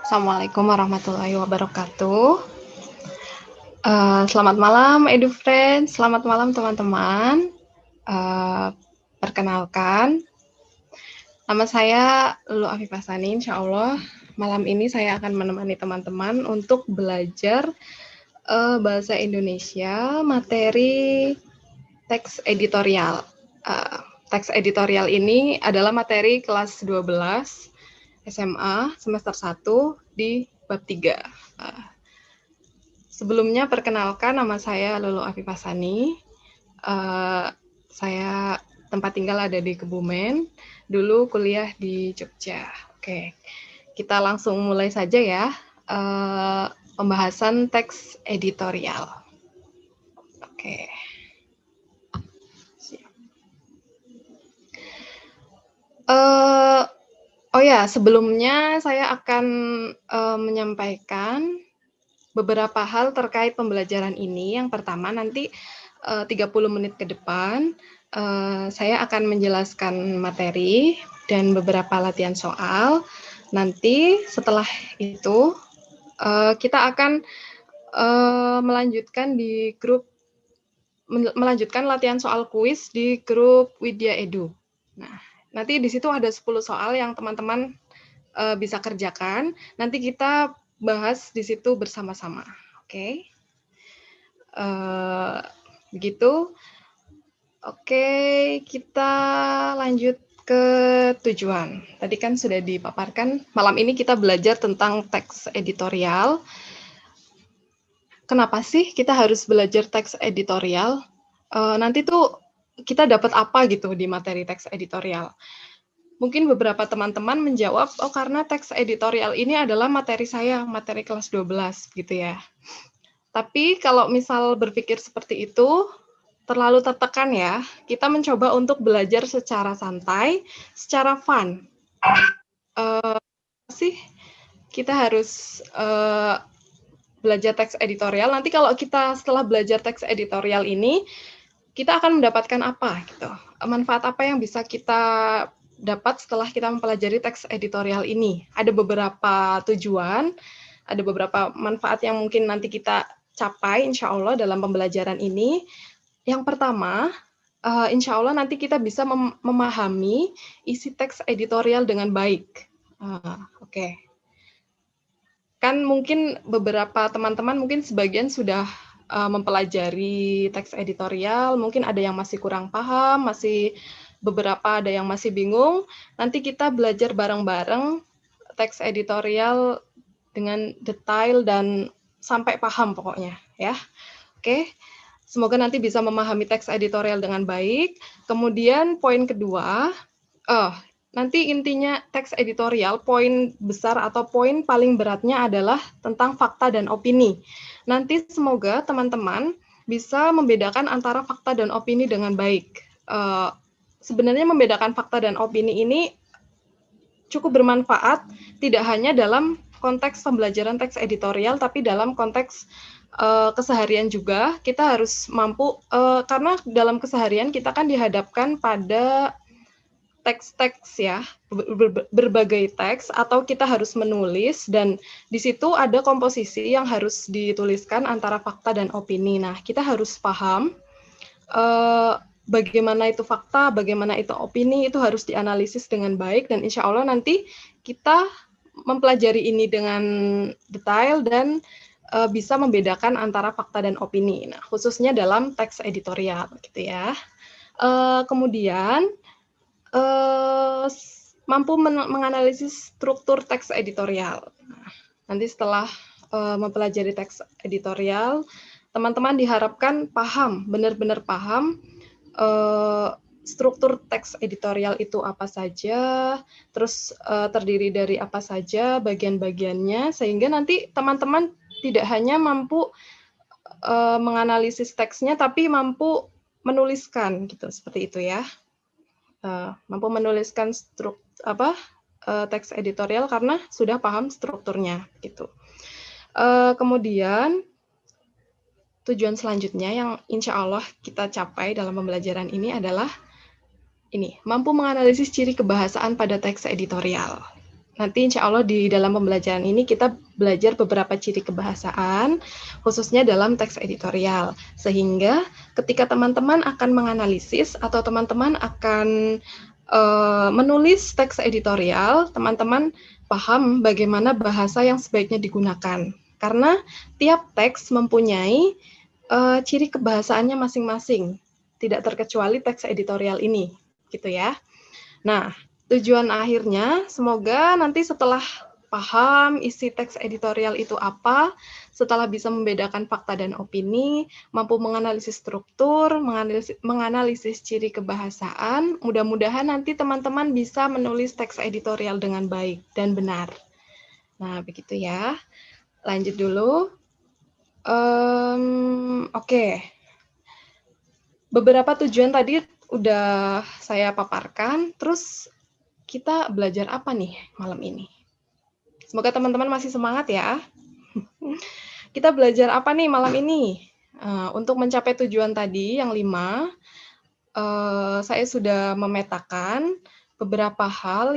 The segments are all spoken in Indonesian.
Assalamualaikum warahmatullahi wabarakatuh. Selamat malam EduFriends, selamat malam teman-teman. Perkenalkan, nama saya Lulu Afifah Sani, insya Allah malam ini saya akan menemani teman-teman untuk belajar bahasa Indonesia, materi teks editorial. Teks editorial ini adalah materi kelas 12 SMA semester 1 di bab 3. Sebelumnya perkenalkan, nama saya Lulu Afifah Sani. Saya tempat tinggal ada di Kebumen, dulu kuliah di Jogja. Oke, kita langsung mulai saja ya. Pembahasan teks editorial. Oke. Oh ya, sebelumnya saya akan menyampaikan beberapa hal terkait pembelajaran ini. Yang pertama, nanti 30 menit ke depan, saya akan menjelaskan materi dan beberapa latihan soal. Nanti setelah itu, kita akan melanjutkan latihan soal kuis di grup Widya Edu. Nah, nanti di situ ada 10 soal yang teman-teman bisa kerjakan. Nanti kita bahas di situ bersama-sama. Oke. Begitu. Oke, kita lanjut ke tujuan. Tadi kan sudah dipaparkan, malam ini kita belajar tentang teks editorial. Kenapa sih kita harus belajar teks editorial? Nanti tuh kita dapat apa gitu di materi teks editorial? Mungkin beberapa teman-teman menjawab, oh karena teks editorial ini adalah materi saya, materi kelas 12 gitu ya. Tapi kalau misal berpikir seperti itu, terlalu tertekan ya. Kita mencoba untuk belajar secara santai, secara fun. Kita harus belajar teks editorial. Nanti kalau kita setelah belajar teks editorial ini, kita akan mendapatkan apa gitu. Manfaat apa yang bisa kita dapat setelah kita mempelajari teks editorial ini. Ada beberapa tujuan, ada beberapa manfaat yang mungkin nanti kita capai insya Allah dalam pembelajaran ini. Yang pertama, insya Allah nanti kita bisa memahami isi teks editorial dengan baik. Oke. Kan mungkin beberapa teman-teman mungkin sebagian sudah mempelajari teks editorial, mungkin ada yang masih kurang paham, beberapa ada yang masih bingung. Nanti kita belajar bareng-bareng teks editorial dengan detail dan sampai paham pokoknya ya. Oke. Semoga nanti bisa memahami teks editorial dengan baik. Kemudian poin kedua, nanti intinya teks editorial, poin besar atau poin paling beratnya adalah tentang fakta dan opini. Nanti semoga teman-teman bisa membedakan antara fakta dan opini dengan baik. Sebenarnya membedakan fakta dan opini ini cukup bermanfaat, tidak hanya dalam konteks pembelajaran teks editorial, tapi dalam konteks keseharian juga. Kita harus mampu, karena dalam keseharian kita kan dihadapkan pada teks-teks ya, berbagai teks, atau kita harus menulis, dan di situ ada komposisi yang harus dituliskan antara fakta dan opini. Nah, kita harus paham bagaimana itu fakta, bagaimana itu opini, itu harus dianalisis dengan baik, dan insya Allah nanti kita mempelajari ini dengan detail dan bisa membedakan antara fakta dan opini. Nah, khususnya dalam teks editorial, gitu ya. Kemudian, mampu menganalisis struktur teks editorial. Nah, nanti setelah mempelajari teks editorial, teman-teman diharapkan paham, benar-benar paham struktur teks editorial itu apa saja, terus terdiri dari apa saja bagian-bagiannya, sehingga nanti teman-teman tidak hanya mampu menganalisis teksnya, tapi mampu menuliskan gitu, seperti itu ya. Mampu menuliskan teks editorial karena sudah paham strukturnya gitu. Kemudian tujuan selanjutnya yang insya Allah kita capai dalam pembelajaran ini adalah mampu menganalisis ciri kebahasaan pada teks editorial. nanti insya Allah di dalam pembelajaran ini kita belajar beberapa ciri kebahasaan, khususnya dalam teks editorial. Sehingga ketika teman-teman akan menganalisis atau teman-teman akan menulis teks editorial, teman-teman paham bagaimana bahasa yang sebaiknya digunakan. Karena tiap teks mempunyai ciri kebahasaannya masing-masing, tidak terkecuali teks editorial ini, gitu ya. Nah, tujuan akhirnya semoga nanti setelah paham isi teks editorial itu apa, setelah bisa membedakan fakta dan opini, mampu menganalisis struktur, menganalisis ciri kebahasaan, mudah-mudahan nanti teman-teman bisa menulis teks editorial dengan baik dan benar. Nah, begitu ya. Lanjut dulu. Oke. Beberapa tujuan tadi udah saya paparkan, terus kita belajar apa nih malam ini? Semoga teman-teman masih semangat ya. Kita belajar apa nih malam ini? Untuk mencapai tujuan tadi yang 5, saya sudah memetakan beberapa hal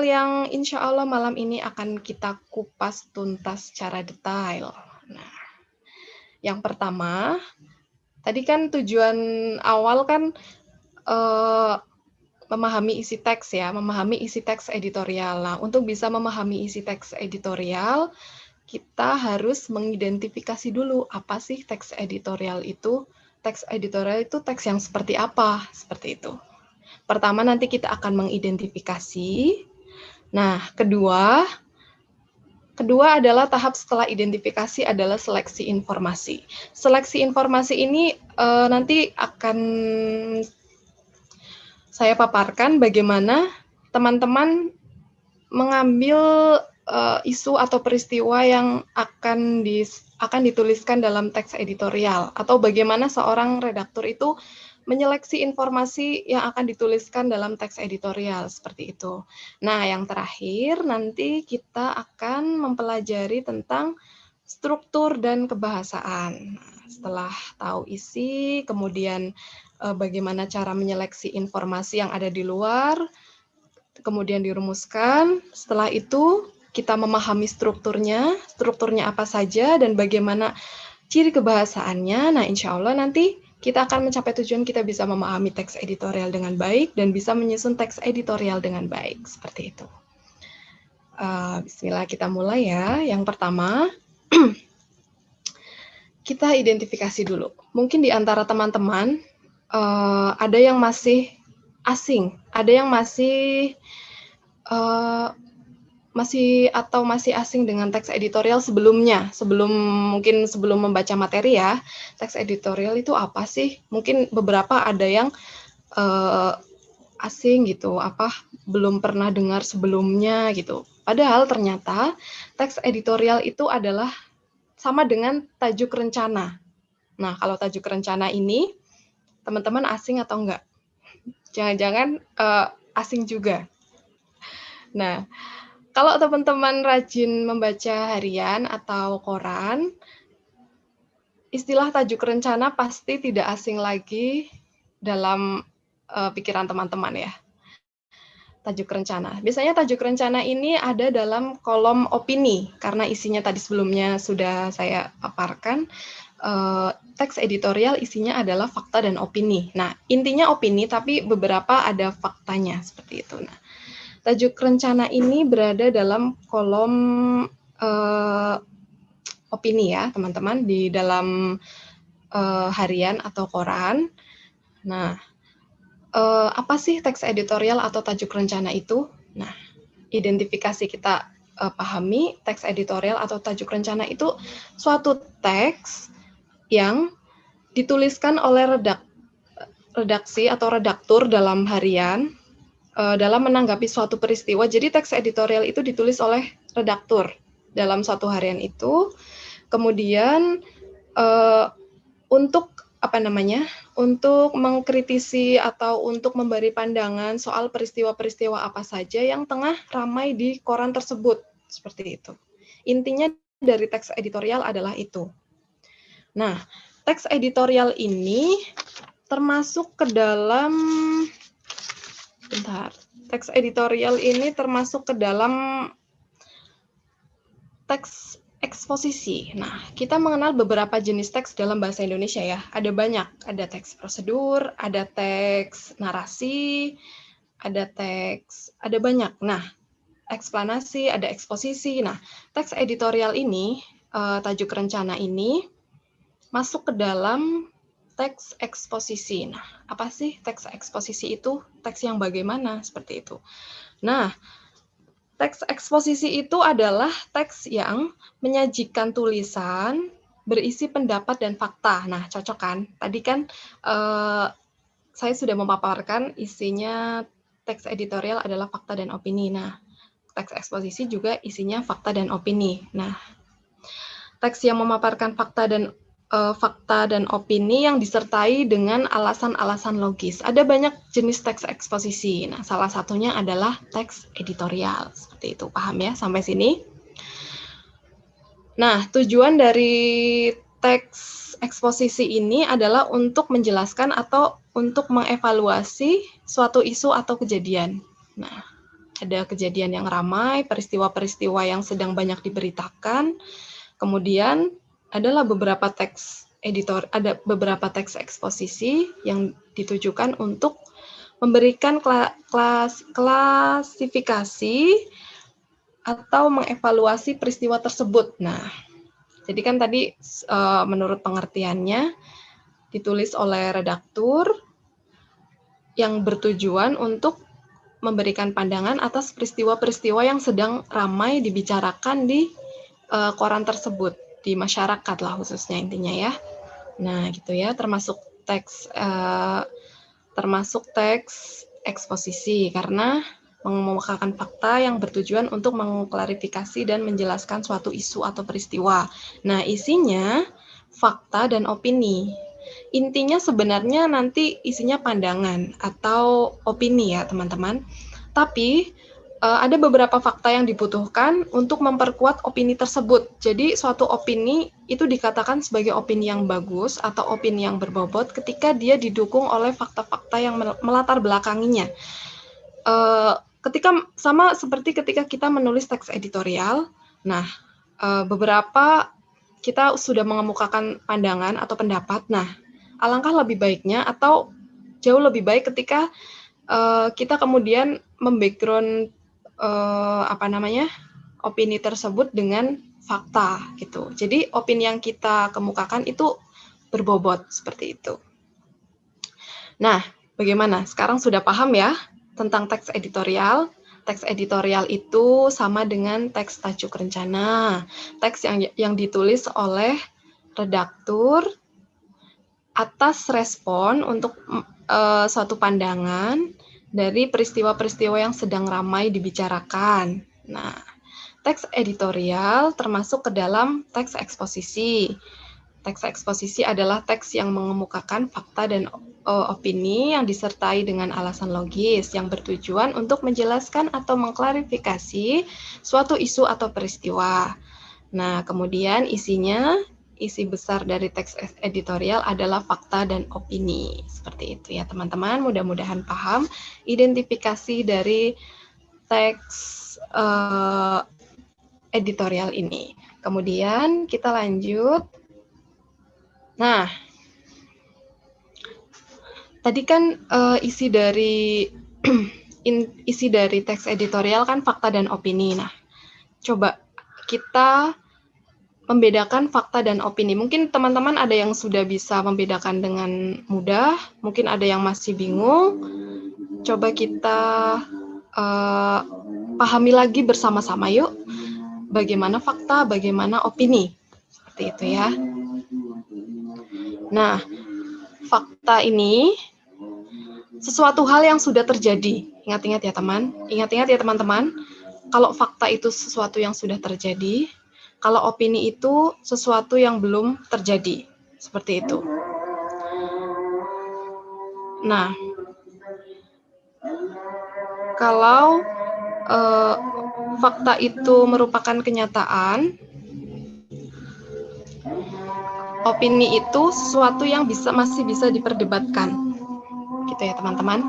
yang insya Allah malam ini akan kita kupas tuntas secara detail. Nah, yang pertama, tadi kan tujuan awal kan memahami isi teks ya, memahami isi teks editorial. Nah, untuk bisa memahami isi teks editorial, kita harus mengidentifikasi dulu apa sih teks editorial itu. Teks editorial itu teks yang seperti apa, seperti itu. Pertama nanti kita akan mengidentifikasi. Nah, kedua adalah tahap setelah identifikasi adalah seleksi informasi. Seleksi informasi ini nanti akan saya paparkan bagaimana teman-teman mengambil isu atau peristiwa yang akan dituliskan dalam teks editorial, atau bagaimana seorang redaktur itu menyeleksi informasi yang akan dituliskan dalam teks editorial, seperti itu. Nah, yang terakhir nanti kita akan mempelajari tentang struktur dan kebahasaan. Setelah tahu isi, kemudian bagaimana cara menyeleksi informasi yang ada di luar, kemudian dirumuskan. Setelah itu kita memahami strukturnya apa saja dan bagaimana ciri kebahasaannya. Nah, insya Allah nanti kita akan mencapai tujuan, kita bisa memahami teks editorial dengan baik dan bisa menyusun teks editorial dengan baik, seperti itu. Bismillah, kita mulai ya. Yang pertama, kita identifikasi dulu. Mungkin di antara teman-teman ada yang masih asing, ada yang masih asing dengan teks editorial sebelumnya, sebelum membaca materi ya. Teks editorial itu apa sih? Mungkin beberapa ada yang asing gitu, belum pernah dengar sebelumnya gitu. Padahal ternyata teks editorial itu adalah sama dengan tajuk rencana. Nah, kalau tajuk rencana ini teman-teman asing atau enggak? Jangan-jangan asing juga. Nah, kalau teman-teman rajin membaca harian atau koran, istilah tajuk rencana pasti tidak asing lagi dalam pikiran teman-teman ya. Tajuk rencana. Biasanya tajuk rencana ini ada dalam kolom opini, karena isinya tadi sebelumnya sudah saya paparkan. Teks editorial isinya adalah fakta dan opini. Nah, intinya opini, tapi beberapa ada faktanya, seperti itu. Nah, tajuk rencana ini berada dalam kolom opini ya, teman-teman, di dalam harian atau koran. Nah, apa sih teks editorial atau tajuk rencana itu? Nah, identifikasi kita pahami, teks editorial atau tajuk rencana itu suatu teks yang dituliskan oleh redaksi atau redaktur dalam harian dalam menanggapi suatu peristiwa. Jadi teks editorial itu ditulis oleh redaktur dalam suatu harian itu. Kemudian untuk mengkritisi atau untuk memberi pandangan soal peristiwa-peristiwa apa saja yang tengah ramai di koran tersebut, seperti itu. Intinya dari teks editorial adalah itu. Nah, teks editorial ini termasuk ke dalam Sebentar. Teks editorial ini termasuk ke dalam teks eksposisi. Nah, kita mengenal beberapa jenis teks dalam bahasa Indonesia ya. Ada banyak. Ada teks prosedur, ada teks narasi, ada banyak. Nah, eksplanasi, ada eksposisi. Nah, teks editorial ini, tajuk rencana ini, masuk ke dalam teks eksposisi. Nah, apa sih teks eksposisi itu? Teks yang bagaimana? Seperti itu. Nah, teks eksposisi itu adalah teks yang menyajikan tulisan berisi pendapat dan fakta. Nah, cocok kan? Tadi kan saya sudah memaparkan isinya teks editorial adalah fakta dan opini. Nah, teks eksposisi juga isinya fakta dan opini. Nah, teks yang memaparkan fakta dan opini yang disertai dengan alasan-alasan logis. Ada banyak jenis teks eksposisi. Nah, salah satunya adalah teks editorial. Seperti itu, paham ya sampai sini? Nah, tujuan dari teks eksposisi ini adalah untuk menjelaskan atau untuk mengevaluasi suatu isu atau kejadian. Nah, ada kejadian yang ramai, peristiwa-peristiwa yang sedang banyak diberitakan. Kemudian ada beberapa teks eksposisi yang ditujukan untuk memberikan klasifikasi atau mengevaluasi peristiwa tersebut. Nah, jadi kan tadi menurut pengertiannya ditulis oleh redaktur yang bertujuan untuk memberikan pandangan atas peristiwa-peristiwa yang sedang ramai dibicarakan di koran tersebut, di masyarakat lah khususnya intinya ya. Nah, gitu ya, termasuk teks eksposisi karena mengemukakan fakta yang bertujuan untuk mengklarifikasi dan menjelaskan suatu isu atau peristiwa. Nah, isinya fakta dan opini. Intinya sebenarnya nanti isinya pandangan atau opini ya, teman-teman. Tapi ada beberapa fakta yang dibutuhkan untuk memperkuat opini tersebut. Jadi suatu opini itu dikatakan sebagai opini yang bagus atau opini yang berbobot ketika dia didukung oleh fakta-fakta yang melatar belakanginya. Sama seperti ketika kita menulis teks editorial, nah beberapa kita sudah mengemukakan pandangan atau pendapat. Nah, alangkah lebih baiknya atau jauh lebih baik ketika kita kemudian membackground opini tersebut dengan fakta gitu. Jadi opini yang kita kemukakan itu berbobot seperti itu. Nah, bagaimana? Sekarang sudah paham ya tentang teks editorial? Teks editorial itu sama dengan teks tajuk rencana. Teks yang ditulis oleh redaktur atas respon untuk suatu pandangan dari peristiwa-peristiwa yang sedang ramai dibicarakan. Nah, teks editorial termasuk ke dalam teks eksposisi. Teks eksposisi adalah teks yang mengemukakan fakta dan opini yang disertai dengan alasan logis yang bertujuan untuk menjelaskan atau mengklarifikasi suatu isu atau peristiwa. Nah, kemudian isi besar dari teks editorial adalah fakta dan opini. Seperti itu ya teman-teman, mudah-mudahan paham identifikasi dari teks editorial ini. Kemudian kita lanjut. Nah, tadi kan isi dari teks editorial kan fakta dan opini. Nah, coba kita membedakan fakta dan opini. Mungkin teman-teman ada yang sudah bisa membedakan dengan mudah, mungkin ada yang masih bingung. Coba kita pahami lagi bersama-sama yuk, bagaimana fakta, bagaimana opini. Seperti itu ya. Nah, fakta ini sesuatu hal yang sudah terjadi. Ingat-ingat ya teman, ingat-ingat ya teman-teman, kalau fakta itu sesuatu yang sudah terjadi, kalau opini itu sesuatu yang belum terjadi. Seperti itu. Nah, kalau fakta itu merupakan kenyataan, opini itu sesuatu yang masih bisa diperdebatkan. Gitu ya teman-teman.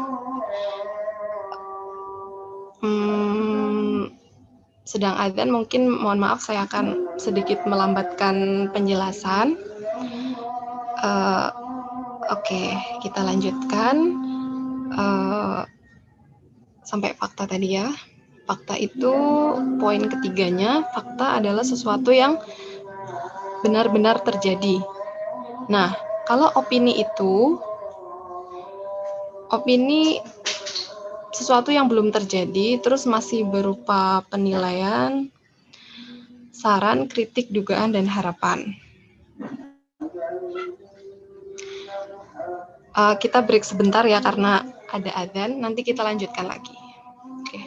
sedang adzan, mungkin mohon maaf saya akan sedikit melambatkan penjelasan. Oke, kita lanjutkan sampai fakta tadi ya. Fakta itu poin ketiganya, fakta adalah sesuatu yang benar-benar terjadi. Nah, kalau opini itu, opini sesuatu yang belum terjadi, terus masih berupa penilaian, saran, kritik, dugaan, dan harapan. Kita break sebentar ya karena ada adzan, nanti kita lanjutkan lagi. Oke.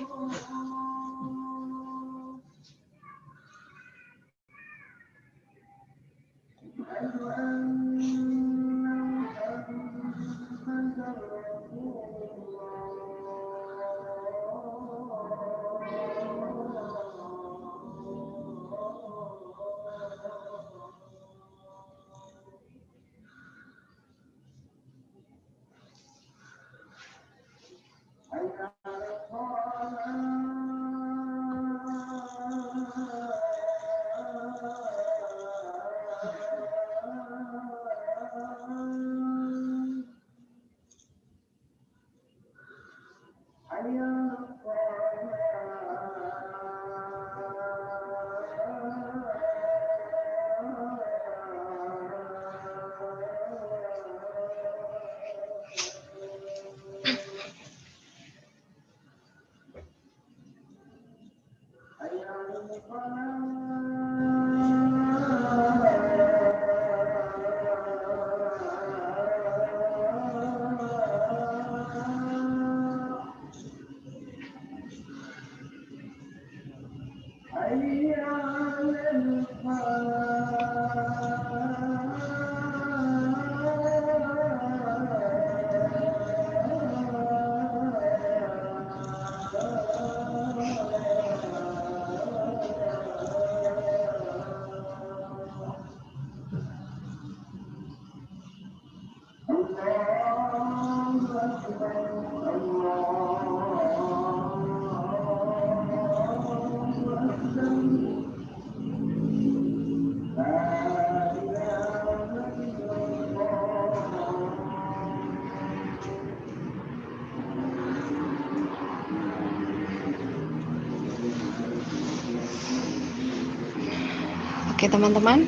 Oke teman-teman,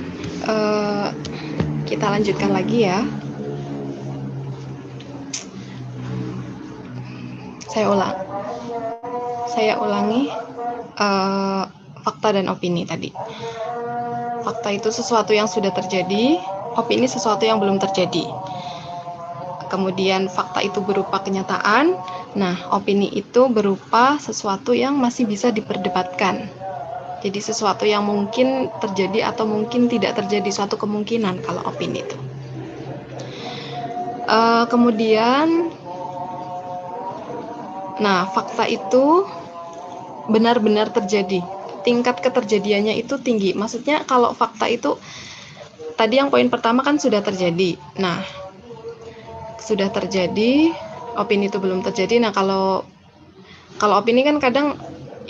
kita lanjutkan lagi ya. Saya ulangi fakta dan opini tadi. Fakta itu sesuatu yang sudah terjadi, opini sesuatu yang belum terjadi. Kemudian fakta itu berupa kenyataan, nah opini itu berupa sesuatu yang masih bisa diperdebatkan. Jadi sesuatu yang mungkin terjadi atau mungkin tidak terjadi, suatu kemungkinan kalau opini itu. Kemudian, nah fakta itu benar-benar terjadi. Tingkat keterjadiannya itu tinggi. Maksudnya kalau fakta itu, tadi yang poin pertama kan sudah terjadi. Nah, sudah terjadi, opini itu belum terjadi. Nah, kalau opini kan kadang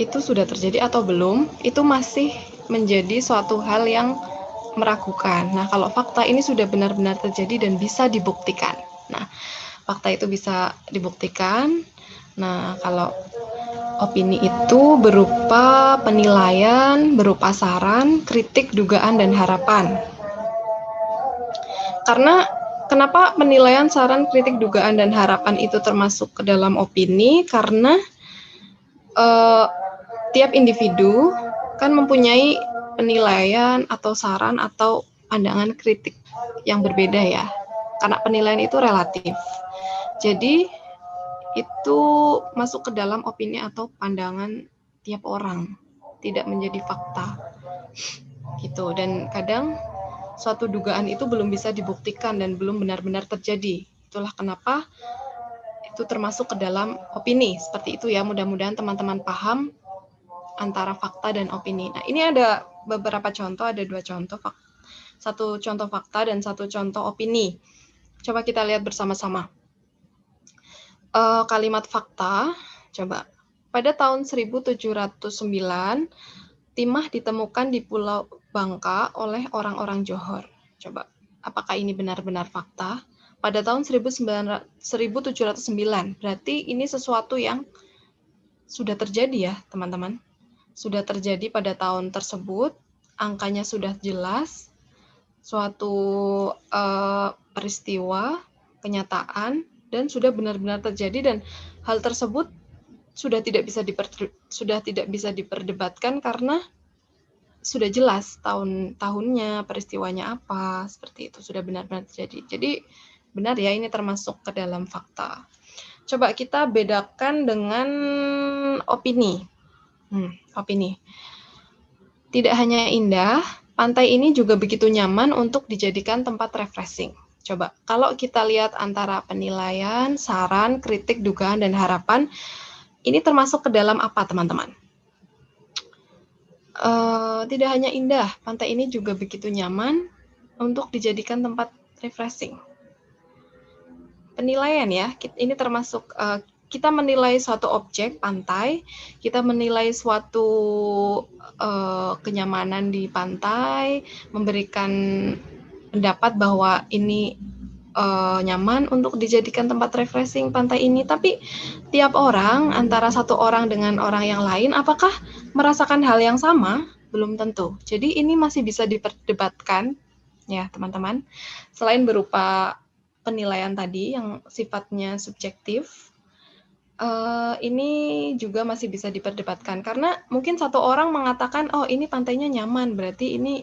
itu sudah terjadi atau belum, itu masih menjadi suatu hal yang meragukan. Nah, kalau fakta ini sudah benar-benar terjadi dan bisa dibuktikan. Nah, fakta itu bisa dibuktikan. Nah, kalau opini itu berupa penilaian, berupa saran, kritik, dugaan, dan harapan. Karena kenapa penilaian, saran, kritik, dugaan, dan harapan itu termasuk ke dalam opini? Karena tiap individu kan mempunyai penilaian atau saran atau pandangan kritik yang berbeda ya. Karena penilaian itu relatif. Jadi itu masuk ke dalam opini atau pandangan tiap orang, tidak menjadi fakta. Gitu. Dan kadang suatu dugaan itu belum bisa dibuktikan dan belum benar-benar terjadi. Itulah kenapa itu termasuk ke dalam opini. Seperti itu ya, mudah-mudahan teman-teman paham antara fakta dan opini. Nah, ini ada beberapa contoh, ada 2 contoh. Satu contoh fakta dan satu contoh opini. Coba kita lihat bersama-sama. Kalimat fakta, coba. Pada tahun 1709, timah ditemukan di Pulau Bangka oleh orang-orang Johor. Coba, apakah ini benar-benar fakta? Pada tahun 1709, berarti ini sesuatu yang sudah terjadi ya, teman-teman. Sudah terjadi pada tahun tersebut, angkanya sudah jelas, suatu peristiwa, kenyataan, dan sudah benar-benar terjadi, dan hal tersebut sudah tidak bisa diperdebatkan karena sudah jelas tahun-tahunnya, peristiwanya apa, seperti itu sudah benar-benar terjadi. Jadi benar ya, ini termasuk ke dalam fakta. Coba kita bedakan dengan opini. Opini. Tidak hanya indah, pantai ini juga begitu nyaman untuk dijadikan tempat refreshing. Coba, kalau kita lihat antara penilaian, saran, kritik, dugaan, dan harapan, ini termasuk ke dalam apa, teman-teman? Tidak hanya indah, pantai ini juga begitu nyaman untuk dijadikan tempat refreshing. Penilaian ya, ini termasuk kita menilai suatu objek pantai, kita menilai suatu kenyamanan di pantai, memberikan pendapat bahwa ini nyaman untuk dijadikan tempat refreshing pantai ini. Tapi tiap orang, antara satu orang dengan orang yang lain, apakah merasakan hal yang sama? Belum tentu. Jadi ini masih bisa diperdebatkan ya teman-teman. Selain berupa penilaian tadi yang sifatnya subjektif, ini juga masih bisa diperdebatkan karena mungkin satu orang mengatakan, oh ini pantainya nyaman, berarti ini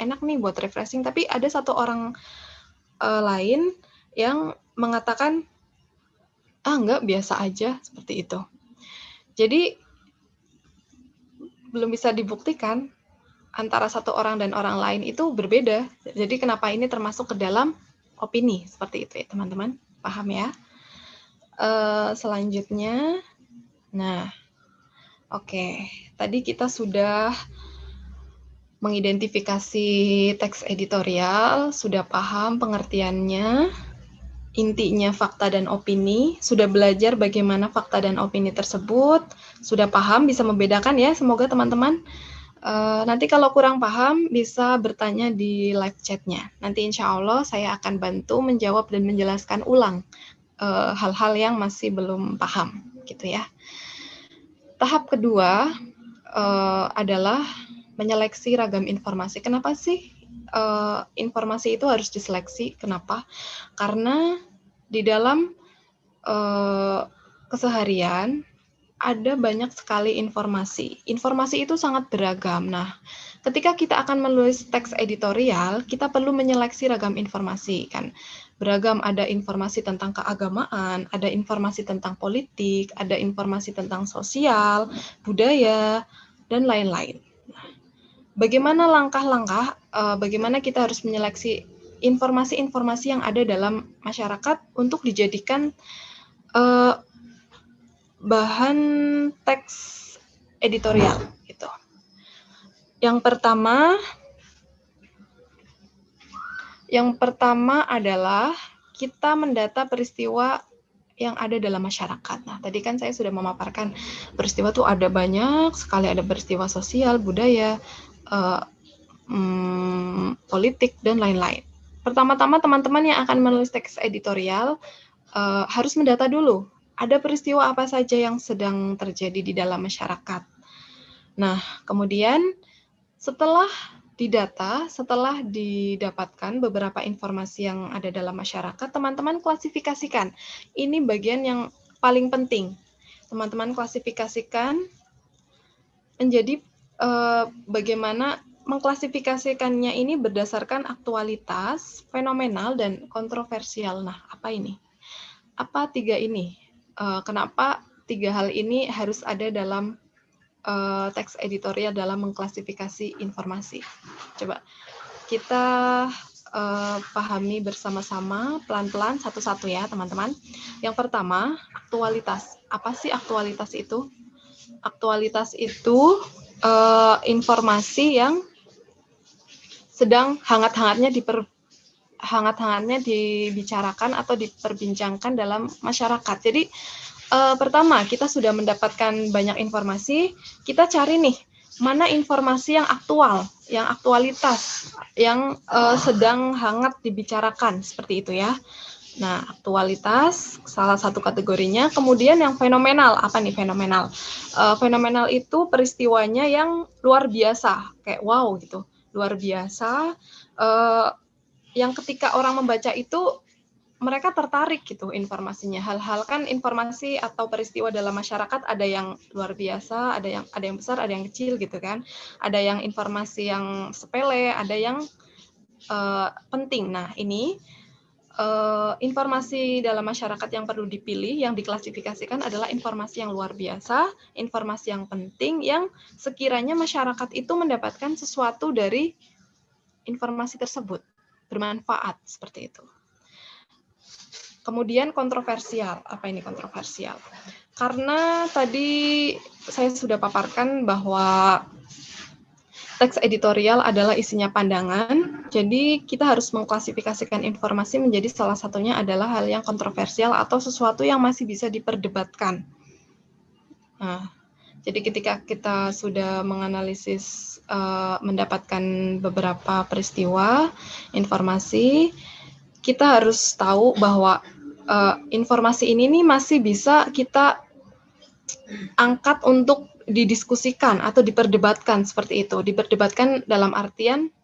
enak nih buat refreshing. Tapi ada satu orang lain yang mengatakan, enggak, biasa aja, seperti itu. Jadi belum bisa dibuktikan antara satu orang dan orang lain itu berbeda. Jadi kenapa ini termasuk ke dalam opini, seperti itu ya teman-teman, paham ya? Selanjutnya, nah, oke, tadi kita sudah mengidentifikasi teks editorial, sudah paham pengertiannya, intinya fakta dan opini, sudah belajar bagaimana fakta dan opini tersebut, sudah paham, bisa membedakan ya, semoga teman-teman. Nanti kalau kurang paham, bisa bertanya di live chat-nya. Nanti insya Allah saya akan bantu menjawab dan menjelaskan ulang hal-hal yang masih belum paham, gitu ya. Tahap kedua adalah menyeleksi ragam informasi. Kenapa sih informasi itu harus diseleksi? Kenapa? Karena di dalam keseharian ada banyak sekali informasi. Informasi itu sangat beragam. Nah, ketika kita akan menulis teks editorial, kita perlu menyeleksi ragam informasi kan. Beragam, ada informasi tentang keagamaan, ada informasi tentang politik, ada informasi tentang sosial, budaya, dan lain-lain. Bagaimana langkah-langkah, bagaimana kita harus menyeleksi informasi-informasi yang ada dalam masyarakat untuk dijadikan bahan teks editorial gitu. Yang pertama adalah kita mendata peristiwa yang ada dalam masyarakat. Nah, tadi kan saya sudah memaparkan peristiwa tuh ada banyak sekali, ada peristiwa sosial, budaya, politik, dan lain-lain. Pertama-tama teman-teman yang akan menulis teks editorial harus mendata dulu. Ada peristiwa apa saja yang sedang terjadi di dalam masyarakat. Nah, kemudian setelah didata, setelah didapatkan beberapa informasi yang ada dalam masyarakat, teman-teman klasifikasikan. Ini bagian yang paling penting. Teman-teman klasifikasikan menjadi bagaimana mengklasifikasikannya ini berdasarkan aktualitas, fenomenal, dan kontroversial. Nah, apa ini? Apa tiga ini? Kenapa tiga hal ini harus ada dalam teks editorial dalam mengklasifikasi informasi? Coba kita pahami bersama-sama pelan-pelan satu-satu ya teman-teman. Yang pertama, aktualitas. Apa sih aktualitas itu? Aktualitas itu informasi yang sedang hangat-hangatnya dibicarakan atau diperbincangkan dalam masyarakat. Jadi Pertama, kita sudah mendapatkan banyak informasi, kita cari nih, mana informasi yang aktual, yang aktualitas, yang sedang hangat dibicarakan, seperti itu ya. Nah, aktualitas, salah satu kategorinya. Kemudian yang fenomenal, apa nih fenomenal? Fenomenal itu peristiwanya yang luar biasa, kayak wow gitu, luar biasa, yang ketika orang membaca itu, mereka tertarik gitu informasinya. Hal-hal kan informasi atau peristiwa dalam masyarakat ada yang luar biasa, ada yang besar, ada yang kecil gitu kan. Ada yang informasi yang sepele, ada yang penting. Nah, ini informasi dalam masyarakat yang perlu dipilih, yang diklasifikasikan adalah informasi yang luar biasa, informasi yang penting, yang sekiranya masyarakat itu mendapatkan sesuatu dari informasi tersebut, bermanfaat, seperti itu. Kemudian kontroversial. Apa ini kontroversial? Karena tadi saya sudah paparkan bahwa teks editorial adalah isinya pandangan, jadi kita harus mengklasifikasikan informasi menjadi salah satunya adalah hal yang kontroversial atau sesuatu yang masih bisa diperdebatkan. Nah, jadi ketika kita sudah menganalisis, mendapatkan beberapa peristiwa, informasi, kita harus tahu bahwa informasi ini nih masih bisa kita angkat untuk didiskusikan atau diperdebatkan seperti itu. Diperdebatkan dalam artian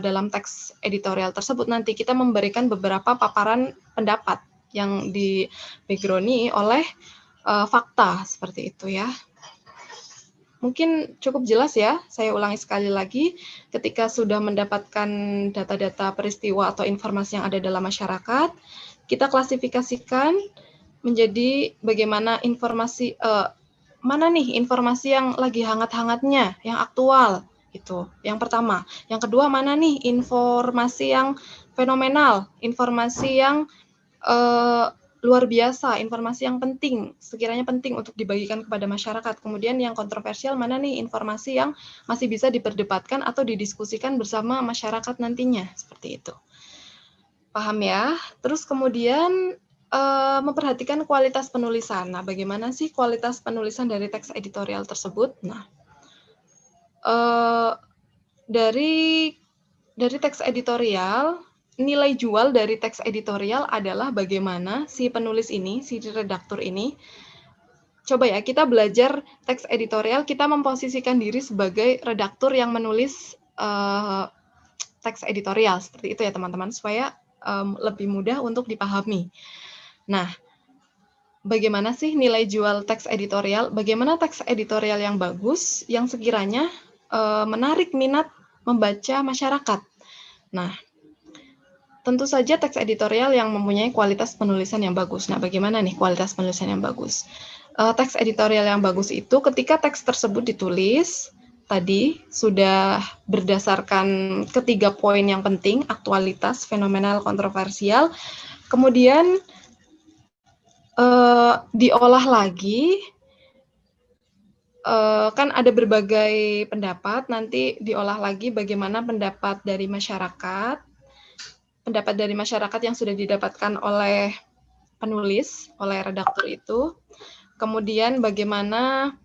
dalam teks editorial tersebut nanti kita memberikan beberapa paparan pendapat yang di background-i oleh fakta seperti itu ya. Mungkin cukup jelas ya, saya ulangi sekali lagi, ketika sudah mendapatkan data-data peristiwa atau informasi yang ada dalam masyarakat, kita klasifikasikan menjadi bagaimana informasi, mana nih informasi yang lagi hangat-hangatnya, yang aktual, itu yang pertama. Yang kedua, mana nih informasi yang fenomenal, informasi yang luar biasa, informasi yang penting, sekiranya penting untuk dibagikan kepada masyarakat. Kemudian yang kontroversial, mana nih informasi yang masih bisa diperdebatkan atau didiskusikan bersama masyarakat nantinya, seperti itu. Paham ya? Terus kemudian memperhatikan kualitas penulisan. Nah, bagaimana sih kualitas penulisan dari teks editorial tersebut? Nah, dari teks editorial, nilai jual dari teks editorial adalah bagaimana si penulis ini, si redaktur ini, coba ya kita belajar teks editorial, kita memposisikan diri sebagai redaktur yang menulis teks editorial, seperti itu ya teman-teman, supaya lebih mudah untuk dipahami. Nah, bagaimana sih nilai jual teks editorial? Bagaimana teks editorial yang bagus, yang sekiranya menarik minat membaca masyarakat? Nah, tentu saja teks editorial yang mempunyai kualitas penulisan yang bagus. Nah, bagaimana nih kualitas penulisan yang bagus? Teks editorial yang bagus itu ketika teks tersebut ditulis, tadi sudah berdasarkan ketiga poin yang penting, aktualitas, fenomenal, kontroversial, kemudian diolah lagi, kan ada berbagai pendapat, nanti diolah lagi bagaimana pendapat dari masyarakat yang sudah didapatkan oleh penulis, oleh redaktur itu. Kemudian bagaimana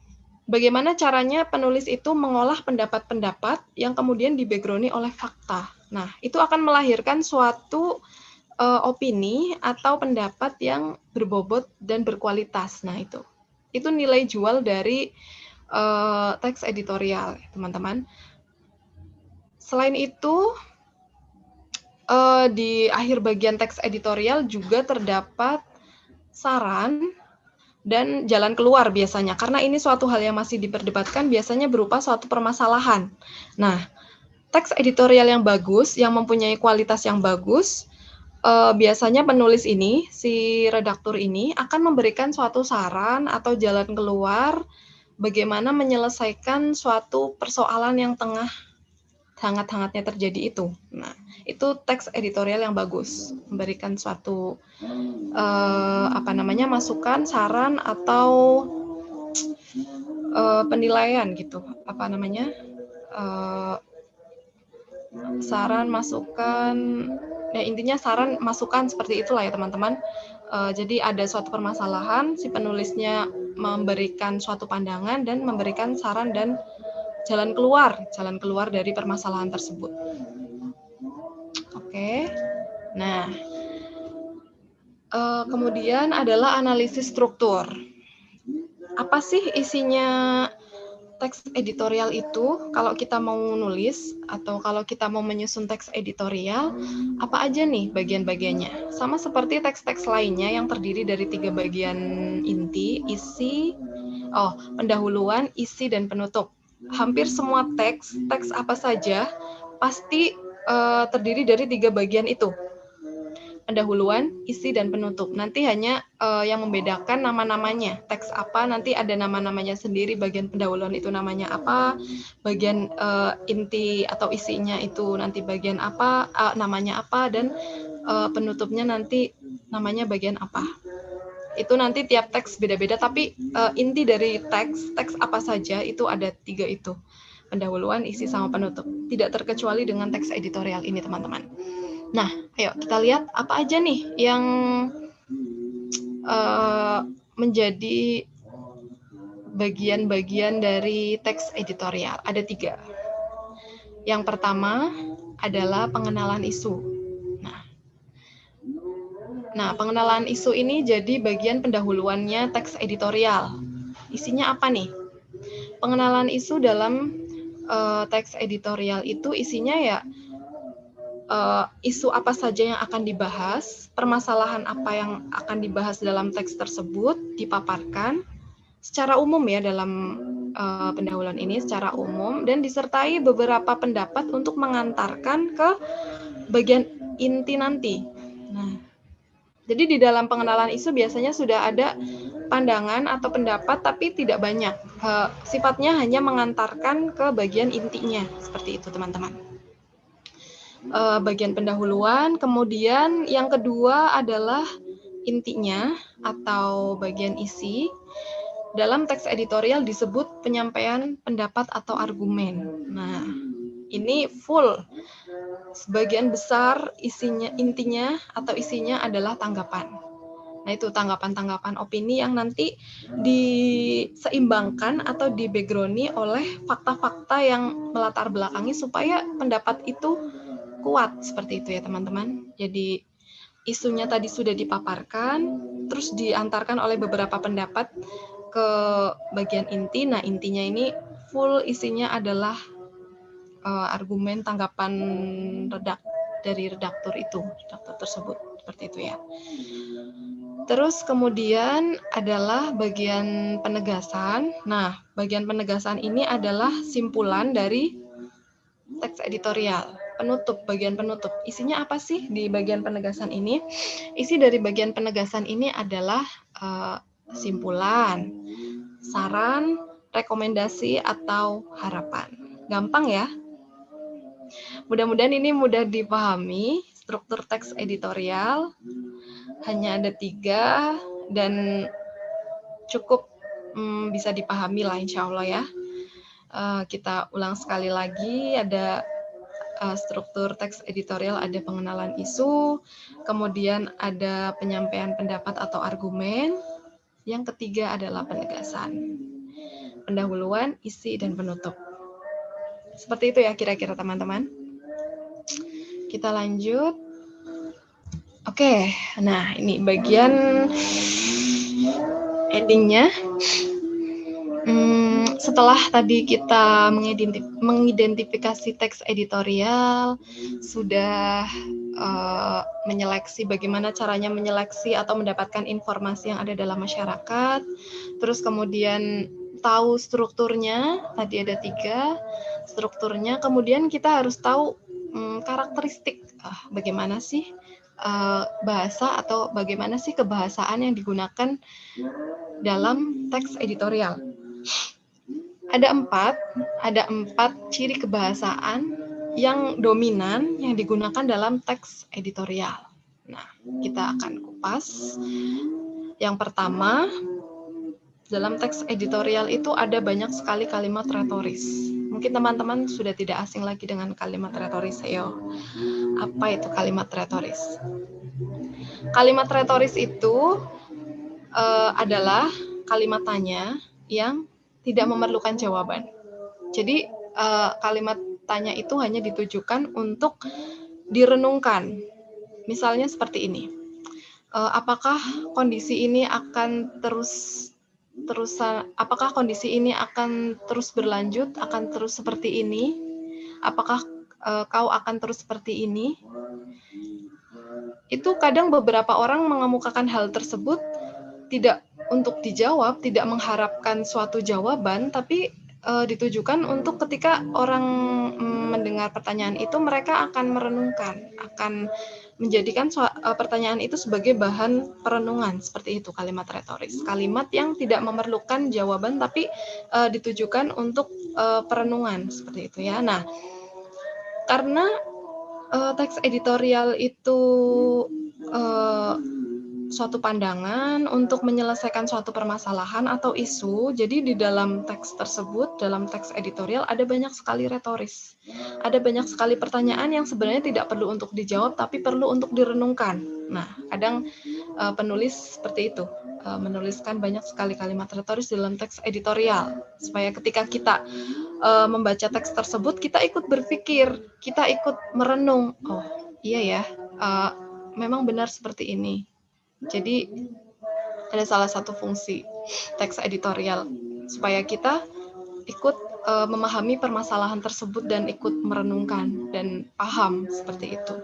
caranya penulis itu mengolah pendapat-pendapat yang kemudian di-background-i oleh fakta. Nah, itu akan melahirkan suatu opini atau pendapat yang berbobot dan berkualitas. Nah, itu nilai jual dari teks editorial, teman-teman. Selain itu, di akhir bagian teks editorial juga terdapat saran dan jalan keluar biasanya, karena ini suatu hal yang masih diperdebatkan, biasanya berupa suatu permasalahan. Nah, teks editorial yang bagus, yang mempunyai kualitas yang bagus, biasanya penulis ini, si redaktur ini, akan memberikan suatu saran atau jalan keluar bagaimana menyelesaikan suatu persoalan yang tengah hangat-hangatnya terjadi itu. Nah, itu teks editorial yang bagus, memberikan suatu masukan, saran atau penilaian gitu, saran, masukan, Nah, intinya saran, masukan seperti itulah ya teman-teman. Jadi ada suatu permasalahan, si penulisnya memberikan suatu pandangan dan memberikan saran dan jalan keluar dari permasalahan tersebut. Oke. Nah, kemudian adalah analisis struktur. Apa sih isinya teks editorial itu? Kalau kita mau nulis atau kalau kita mau menyusun teks editorial, apa aja nih bagian-bagiannya? Sama seperti teks-teks lainnya yang terdiri dari 3 bagian inti, isi, pendahuluan, isi, dan penutup. Hampir semua teks apa saja pasti terdiri dari 3 bagian itu. Pendahuluan, isi, dan penutup. Nanti hanya yang membedakan nama-namanya. Teks apa nanti ada nama-namanya sendiri, bagian pendahuluan itu namanya apa, bagian inti atau isinya itu nanti bagian apa, namanya apa, dan penutupnya nanti namanya bagian apa. Itu nanti tiap teks beda-beda, tapi inti dari teks apa saja itu ada 3 itu. Pendahuluan, isi, sama penutup. Tidak terkecuali dengan teks editorial ini, teman-teman. Nah, ayo kita lihat apa aja nih yang menjadi bagian-bagian dari teks editorial. Ada 3. Yang pertama adalah pengenalan isu. Nah, pengenalan isu ini jadi bagian pendahuluannya teks editorial. Isinya apa nih? Pengenalan isu dalam teks editorial itu isinya ya isu apa saja yang akan dibahas, permasalahan apa yang akan dibahas dalam teks tersebut dipaparkan secara umum ya dalam pendahuluan ini secara umum, dan disertai beberapa pendapat untuk mengantarkan ke bagian inti nanti. Nah, jadi di dalam pengenalan isu biasanya sudah ada pandangan atau pendapat tapi tidak banyak. Sifatnya hanya mengantarkan ke bagian intinya, seperti itu teman-teman. Bagian pendahuluan, kemudian yang kedua adalah intinya atau bagian isi. Dalam teks editorial disebut penyampaian pendapat atau argumen. Nah, ini full. Sebagian besar intinya atau isinya adalah tanggapan. Nah, itu tanggapan-tanggapan opini yang nanti diseimbangkan atau di-background-i oleh fakta-fakta yang melatar belakangi supaya pendapat itu kuat, seperti itu ya teman-teman. Jadi isunya tadi sudah dipaparkan, terus diantarkan oleh beberapa pendapat ke bagian inti. Nah, intinya ini full isinya adalah argumen tanggapan dari redaktur tersebut, seperti itu ya. Terus kemudian adalah bagian penegasan. Nah, bagian penegasan ini adalah simpulan dari teks editorial. Penutup, bagian penutup. Isinya apa sih di bagian penegasan ini? Isi dari bagian penegasan ini adalah simpulan, saran, rekomendasi, atau harapan. Gampang ya? Mudah-mudahan ini mudah dipahami. Struktur teks editorial hanya ada 3 dan cukup bisa dipahami lah insya Allah ya. Kita ulang sekali lagi, ada struktur teks editorial, ada pengenalan isu, kemudian ada penyampaian pendapat atau argumen, yang ketiga adalah penegasan, pendahuluan, isi, dan penutup. Seperti itu ya kira-kira teman-teman. Kita lanjut. Oke, nah ini bagian endingnya. Setelah tadi kita mengidentifikasi teks editorial, sudah menyeleksi bagaimana caranya menyeleksi atau mendapatkan informasi yang ada dalam masyarakat, terus kemudian tahu strukturnya, tadi ada 3 strukturnya, kemudian kita harus tahu karakteristik bagaimana sih bahasa atau bagaimana sih kebahasaan yang digunakan dalam teks editorial. Ada 4 ciri kebahasaan yang dominan yang digunakan dalam teks editorial. Nah, kita akan kupas. Yang pertama, dalam teks editorial itu ada banyak sekali kalimat retoris. Mungkin teman-teman sudah tidak asing lagi dengan kalimat retoris. Ayo, apa itu kalimat retoris? Kalimat retoris itu adalah kalimat tanya yang tidak memerlukan jawaban. Jadi kalimat tanya itu hanya ditujukan untuk direnungkan. Misalnya seperti ini. Apakah kondisi ini akan apakah kondisi ini akan terus berlanjut, akan terus seperti ini? Apakah kau akan terus seperti ini? Itu kadang beberapa orang mengemukakan hal tersebut tidak untuk dijawab, tidak mengharapkan suatu jawaban, tapi ditujukan untuk ketika orang mendengar pertanyaan itu, mereka akan merenungkan, akan menjadikan pertanyaan itu sebagai bahan perenungan. Seperti itu kalimat retoris. Kalimat yang tidak memerlukan jawaban, tapi ditujukan untuk perenungan. Seperti itu ya. Nah, karena teks editorial itu suatu pandangan untuk menyelesaikan suatu permasalahan atau isu. Jadi di dalam teks tersebut, dalam teks editorial ada banyak sekali retoris. Ada banyak sekali pertanyaan yang sebenarnya tidak perlu untuk dijawab, tapi perlu untuk direnungkan. Nah, kadang penulis seperti itu, menuliskan banyak sekali kalimat retoris dalam teks editorial, supaya ketika kita membaca teks tersebut, kita ikut berpikir, kita ikut merenung. Oh, iya ya, memang benar seperti ini. Jadi ada salah satu fungsi teks editorial supaya kita ikut memahami permasalahan tersebut dan ikut merenungkan dan paham seperti itu.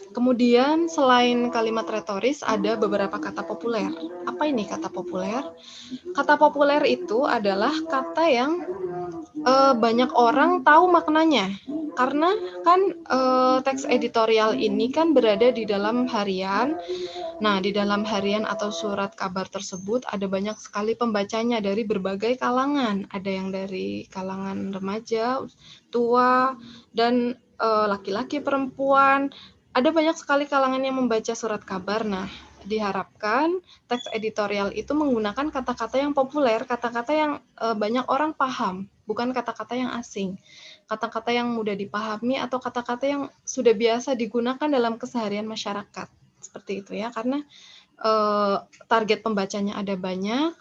Kemudian selain kalimat retoris ada beberapa kata populer. Apa ini kata populer? Kata populer itu adalah kata yang banyak orang tahu maknanya. Karena kan teks editorial ini kan berada di dalam harian. Nah, di dalam harian atau surat kabar tersebut ada banyak sekali pembacanya dari berbagai kalangan. Ada yang dari kalangan remaja, tua, dan laki-laki, perempuan. Ada banyak sekali kalangan yang membaca surat kabar. Nah, diharapkan teks editorial itu menggunakan kata-kata yang populer, kata-kata yang banyak orang paham, bukan kata-kata yang asing. Kata-kata yang mudah dipahami atau kata-kata yang sudah biasa digunakan dalam keseharian masyarakat. Seperti itu ya, karena target pembacanya ada banyak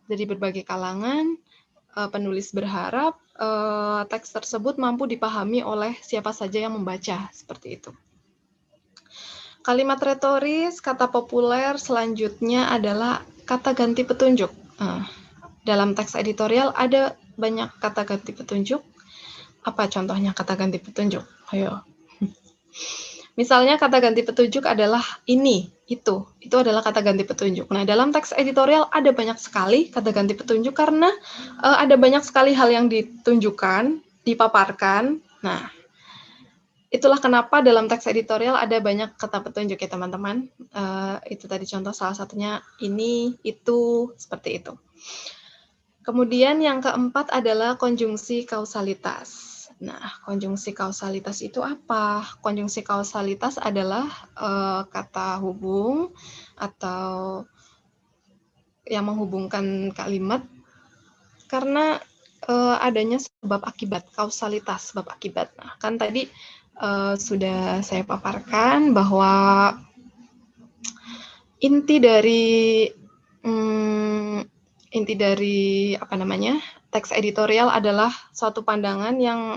dari berbagai kalangan. Penulis berharap teks tersebut mampu dipahami oleh siapa saja yang membaca, seperti itu. Kalimat retoris, kata populer, selanjutnya adalah kata ganti petunjuk. Dalam teks editorial ada banyak kata ganti petunjuk. Apa contohnya kata ganti petunjuk? Ayo. Misalnya kata ganti petunjuk adalah ini, itu adalah kata ganti petunjuk. Nah, dalam teks editorial ada banyak sekali kata ganti petunjuk karena ada banyak sekali hal yang ditunjukkan, dipaparkan. Nah, itulah kenapa dalam teks editorial ada banyak kata petunjuk ya teman-teman. Itu tadi contoh salah satunya ini, itu, seperti itu. Kemudian yang keempat adalah konjungsi kausalitas. Nah, konjungsi kausalitas itu apa? Konjungsi kausalitas adalah kata hubung atau yang menghubungkan kalimat karena adanya sebab akibat, kausalitas, sebab akibat. Nah, kan tadi sudah saya paparkan bahwa inti dari teks editorial adalah suatu pandangan yang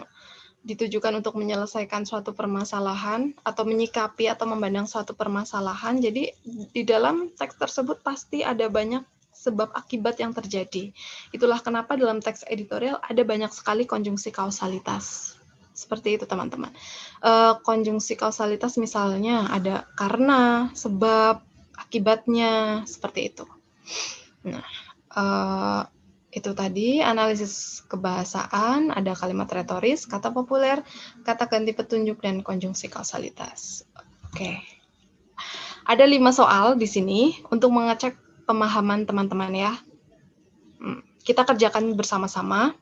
ditujukan untuk menyelesaikan suatu permasalahan atau menyikapi atau memandang suatu permasalahan. Jadi di dalam teks tersebut pasti ada banyak sebab akibat yang terjadi. Itulah kenapa dalam teks editorial ada banyak sekali konjungsi kausalitas. Seperti itu teman-teman. Konjungsi kausalitas misalnya ada karena, sebab, akibatnya, seperti itu. Nah, itu tadi analisis kebahasaan, ada kalimat retoris, kata populer, kata ganti petunjuk, dan konjungsi kausalitas. Oke. Ada 5 soal di sini untuk mengecek pemahaman teman-teman ya. Kita kerjakan bersama-sama.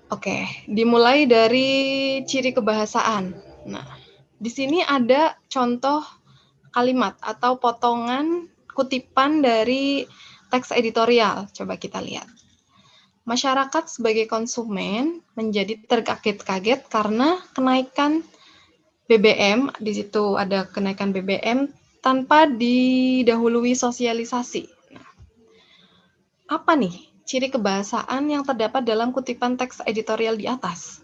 Oke, dimulai dari ciri kebahasaan. Nah, di sini ada contoh kalimat atau potongan kutipan dari teks editorial. Coba kita lihat. masyarakat sebagai konsumen menjadi terkaget-kaget karena kenaikan BBM, di situ ada kenaikan BBM tanpa didahului sosialisasi. Nah, apa nih ciri kebahasaan yang terdapat dalam kutipan teks editorial di atas?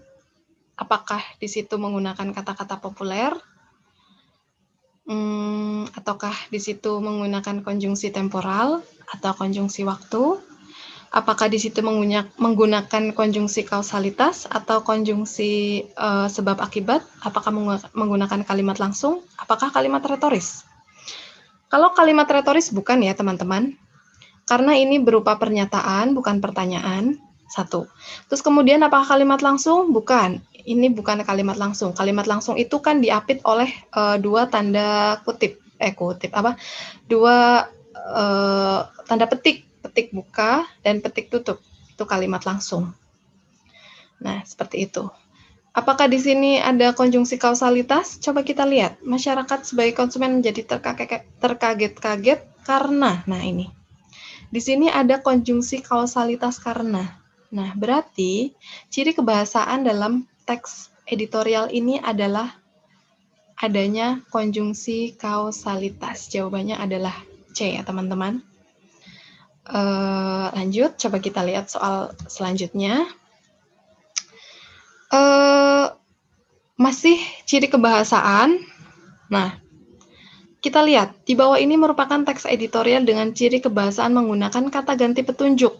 Apakah di situ menggunakan kata-kata populer? Ataukah di situ menggunakan konjungsi temporal atau konjungsi waktu? Apakah di situ menggunakan konjungsi kausalitas atau konjungsi sebab akibat? Apakah menggunakan kalimat langsung? Apakah kalimat retoris? Kalau kalimat retoris bukan ya teman-teman, karena ini berupa pernyataan bukan pertanyaan. Satu. Terus kemudian apakah kalimat langsung? Bukan. Ini bukan kalimat langsung. Kalimat langsung itu kan diapit oleh dua tanda kutip. Dua tanda petik. Petik buka dan petik tutup. Itu kalimat langsung. Nah, seperti itu. Apakah di sini ada konjungsi kausalitas? Coba kita lihat. Masyarakat sebagai konsumen menjadi terkaget-kaget karena. Nah, ini. Di sini ada konjungsi kausalitas karena. Nah, berarti ciri kebahasaan dalam teks editorial ini adalah adanya konjungsi kausalitas. Jawabannya adalah C ya, teman-teman. Lanjut, coba kita lihat soal selanjutnya. Masih ciri kebahasaan. Nah, kita lihat, di bawah ini merupakan teks editorial dengan ciri kebahasaan menggunakan kata ganti petunjuk.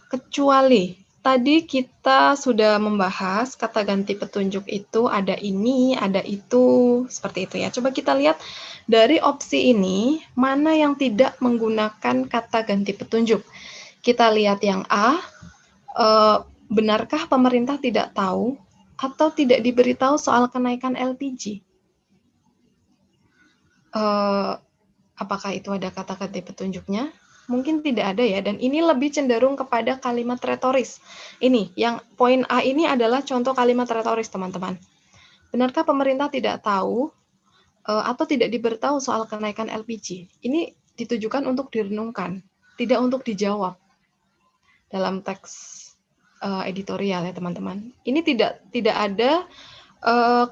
Kecuali, tadi kita sudah membahas kata ganti petunjuk itu ada ini, ada itu, seperti itu ya. Coba kita lihat dari opsi ini, mana yang tidak menggunakan kata ganti petunjuk. Kita lihat yang A, benarkah pemerintah tidak tahu atau tidak diberitahu soal kenaikan LPG? Apakah itu ada kata ganti petunjuknya? Mungkin tidak ada ya, dan ini lebih cenderung kepada kalimat retoris. Ini, yang poin A ini adalah contoh kalimat retoris, teman-teman. Benarkah pemerintah tidak tahu atau tidak diberitahu soal kenaikan LPG? Ini ditujukan untuk direnungkan, tidak untuk dijawab dalam teks editorial ya, teman-teman. Ini tidak ada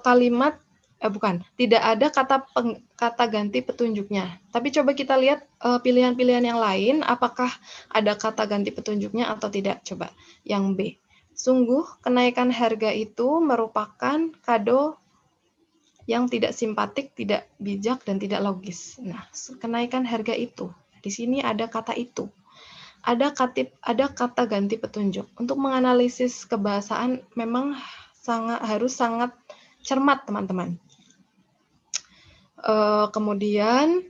kalimat tidak ada kata ganti petunjuknya. Tapi coba kita lihat pilihan-pilihan yang lain, apakah ada kata ganti petunjuknya atau tidak. Coba yang B. Sungguh kenaikan harga itu merupakan kado yang tidak simpatik, tidak bijak, dan tidak logis. Nah, kenaikan harga itu. Di sini ada kata itu. Ada kata ganti petunjuk. Untuk menganalisis kebahasaan memang harus sangat cermat, teman-teman. Kemudian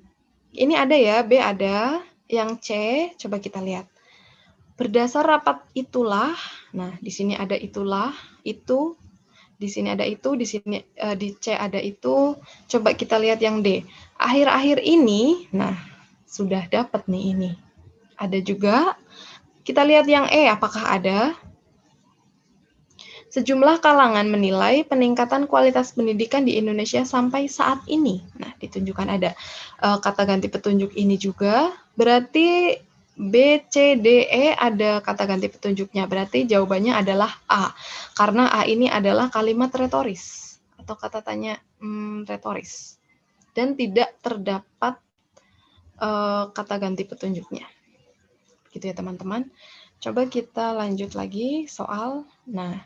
ini ada ya, B ada, yang C coba kita lihat. Berdasar rapat itulah, nah di sini ada itulah, itu, di sini ada itu, di sini di C ada itu. Coba kita lihat yang D. Akhir-akhir ini, nah sudah dapat nih ini. Ada juga. Kita lihat yang E, apakah ada? Sejumlah kalangan menilai peningkatan kualitas pendidikan di Indonesia sampai saat ini. Nah, ditunjukkan ada kata ganti petunjuk ini juga. Berarti B, C, D, E ada kata ganti petunjuknya. Berarti jawabannya adalah A. Karena A ini adalah kalimat retoris atau kata tanya retoris. Dan tidak terdapat kata ganti petunjuknya. Gitu ya, teman-teman. Coba kita lanjut lagi soal. Nah,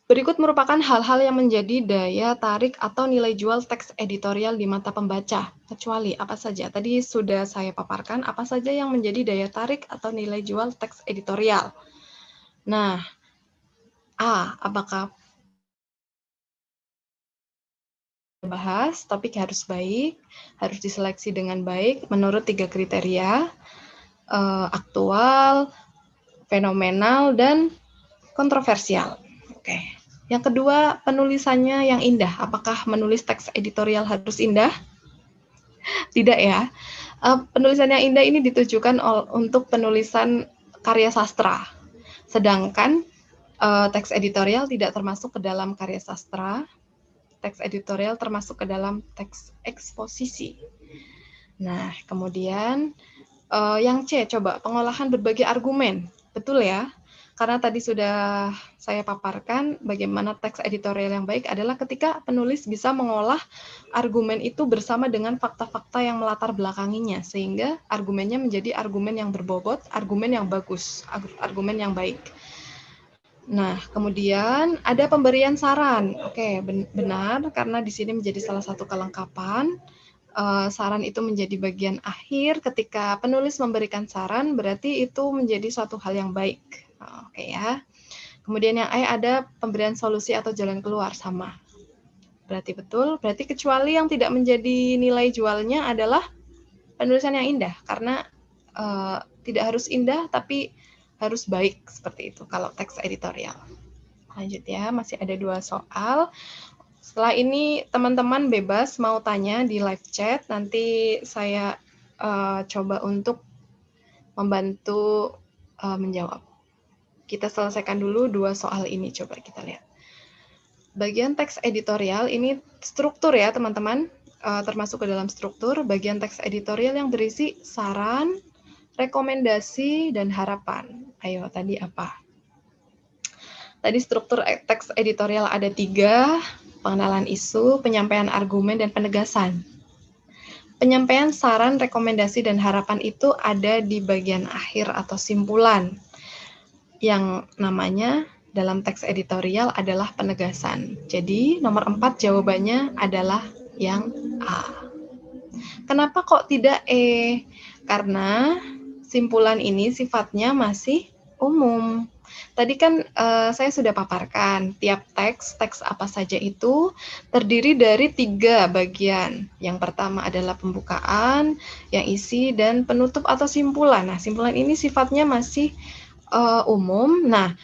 berikut merupakan hal-hal yang menjadi daya tarik atau nilai jual teks editorial di mata pembaca. Kecuali apa saja? Tadi sudah saya paparkan apa saja yang menjadi daya tarik atau nilai jual teks editorial. Nah, A, apakah bahas topik harus baik, harus diseleksi dengan baik menurut 3 kriteria, aktual, fenomenal, dan kontroversial. Oke. Yang kedua, penulisannya yang indah. Apakah menulis teks editorial harus indah? Tidak ya. Penulisan yang indah ini ditujukan untuk penulisan karya sastra. Sedangkan teks editorial tidak termasuk ke dalam karya sastra. Teks editorial termasuk ke dalam teks eksposisi. Nah, kemudian yang C, coba pengolahan berbagai argumen. Betul ya? Karena tadi sudah saya paparkan bagaimana teks editorial yang baik adalah ketika penulis bisa mengolah argumen itu bersama dengan fakta-fakta yang melatar belakanginya, sehingga argumennya menjadi argumen yang berbobot, argumen yang bagus, argumen yang baik. Nah, kemudian ada pemberian saran. Oke, benar, karena di sini menjadi salah satu kelengkapan. Saran itu menjadi bagian akhir. Ketika penulis memberikan saran, berarti itu menjadi suatu hal yang baik. Oke ya. Kemudian yang ada pemberian solusi atau jalan keluar, sama. Berarti betul. Berarti kecuali yang tidak menjadi nilai jualnya adalah penulisan yang indah, karena tidak harus indah, tapi harus baik, seperti itu kalau teks editorial. Lanjut ya, masih ada 2 soal. Setelah ini teman-teman bebas mau tanya di live chat, nanti saya coba untuk membantu menjawab. Kita selesaikan dulu 2 soal ini, coba kita lihat. Bagian teks editorial ini struktur ya teman-teman, termasuk ke dalam struktur. Bagian teks editorial yang berisi saran, rekomendasi, dan harapan. Ayo, tadi apa? Tadi struktur teks editorial ada 3, pengenalan isu, penyampaian argumen, dan penegasan. Penyampaian saran, rekomendasi, dan harapan itu ada di bagian akhir atau simpulan, yang namanya dalam teks editorial adalah penegasan. Jadi nomor 4 jawabannya adalah yang A. Kenapa kok tidak E? Karena simpulan ini sifatnya masih umum. Tadi kan saya sudah paparkan, tiap teks apa saja itu terdiri dari 3 bagian. Yang pertama adalah pembukaan, yang isi, dan penutup atau simpulan. Nah, simpulan ini sifatnya masih umum. Nah,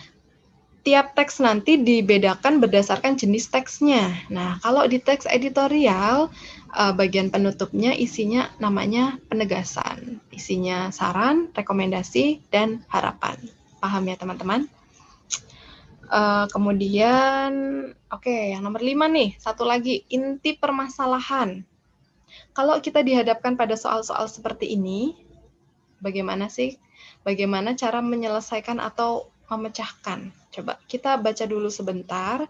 tiap teks nanti dibedakan berdasarkan jenis teksnya. Nah, kalau di teks editorial, bagian penutupnya isinya namanya penegasan. Isinya saran, rekomendasi, dan harapan. Paham ya teman-teman? Kemudian, oke, yang nomor 5 nih, satu lagi, inti permasalahan. Kalau kita dihadapkan pada soal-soal seperti ini, bagaimana sih? Bagaimana cara menyelesaikan atau memecahkan? Coba kita baca dulu sebentar.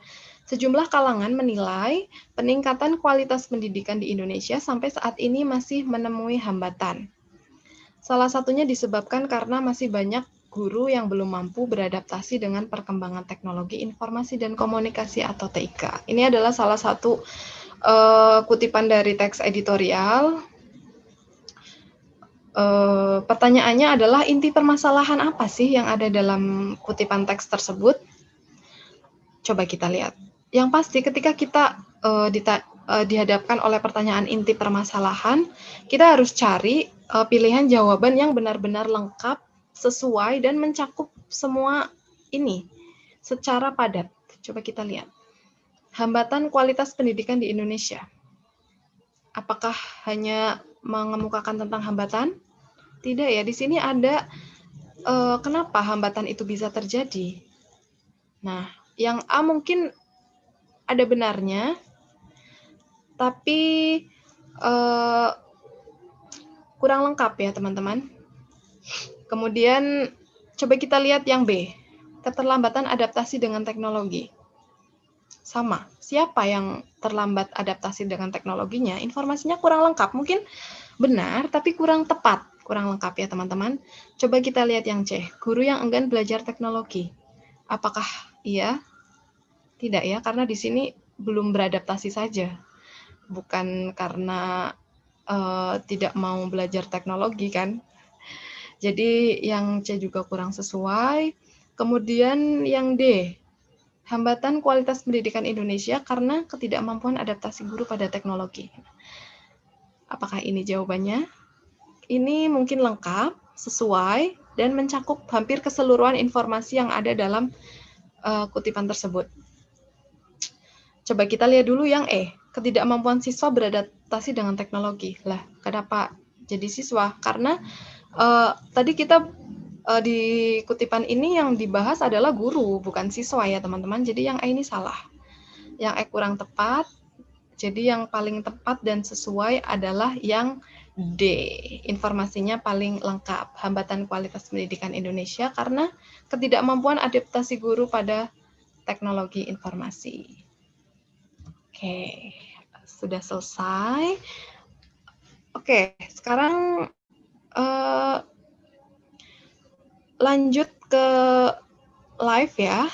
Sejumlah kalangan menilai peningkatan kualitas pendidikan di Indonesia sampai saat ini masih menemui hambatan. Salah satunya disebabkan karena masih banyak guru yang belum mampu beradaptasi dengan perkembangan teknologi informasi dan komunikasi atau TIK. Ini adalah salah satu kutipan dari teks editorial. Pertanyaannya adalah inti permasalahan apa sih yang ada dalam kutipan teks tersebut? Coba kita lihat. Yang pasti ketika kita dihadapkan oleh pertanyaan inti permasalahan, kita harus cari pilihan jawaban yang benar-benar lengkap, sesuai, dan mencakup semua ini secara padat. Coba kita lihat. Hambatan kualitas pendidikan di Indonesia. Apakah hanya mengemukakan tentang hambatan? Tidak ya, di sini ada kenapa hambatan itu bisa terjadi. Nah, yang A mungkin ada benarnya, tapi kurang lengkap ya teman-teman. Kemudian coba kita lihat yang B, keterlambatan adaptasi dengan teknologi. Sama, siapa yang terlambat adaptasi dengan teknologinya? Informasinya kurang lengkap, mungkin benar tapi kurang tepat, kurang lengkap ya teman-teman. Coba kita lihat yang C, guru yang enggan belajar teknologi. Apakah iya? Tidak ya, karena di sini belum beradaptasi saja. Bukan karena tidak mau belajar teknologi kan. Jadi yang C juga kurang sesuai. Kemudian yang D, hambatan kualitas pendidikan Indonesia karena ketidakmampuan adaptasi guru pada teknologi. Apakah ini jawabannya? Ini mungkin lengkap, sesuai, dan mencakup hampir keseluruhan informasi yang ada dalam kutipan tersebut. Coba kita lihat dulu yang E, ketidakmampuan siswa beradaptasi dengan teknologi. Lah, kenapa jadi siswa? Karena tadi kita di kutipan ini yang dibahas adalah guru, bukan siswa ya teman-teman. Jadi yang E ini salah. Yang E kurang tepat. Jadi yang paling tepat dan sesuai adalah yang D. Informasinya paling lengkap. Hambatan kualitas pendidikan Indonesia karena ketidakmampuan adaptasi guru pada teknologi informasi. Oke, sudah selesai. Oke, sekarang lanjut ke live ya.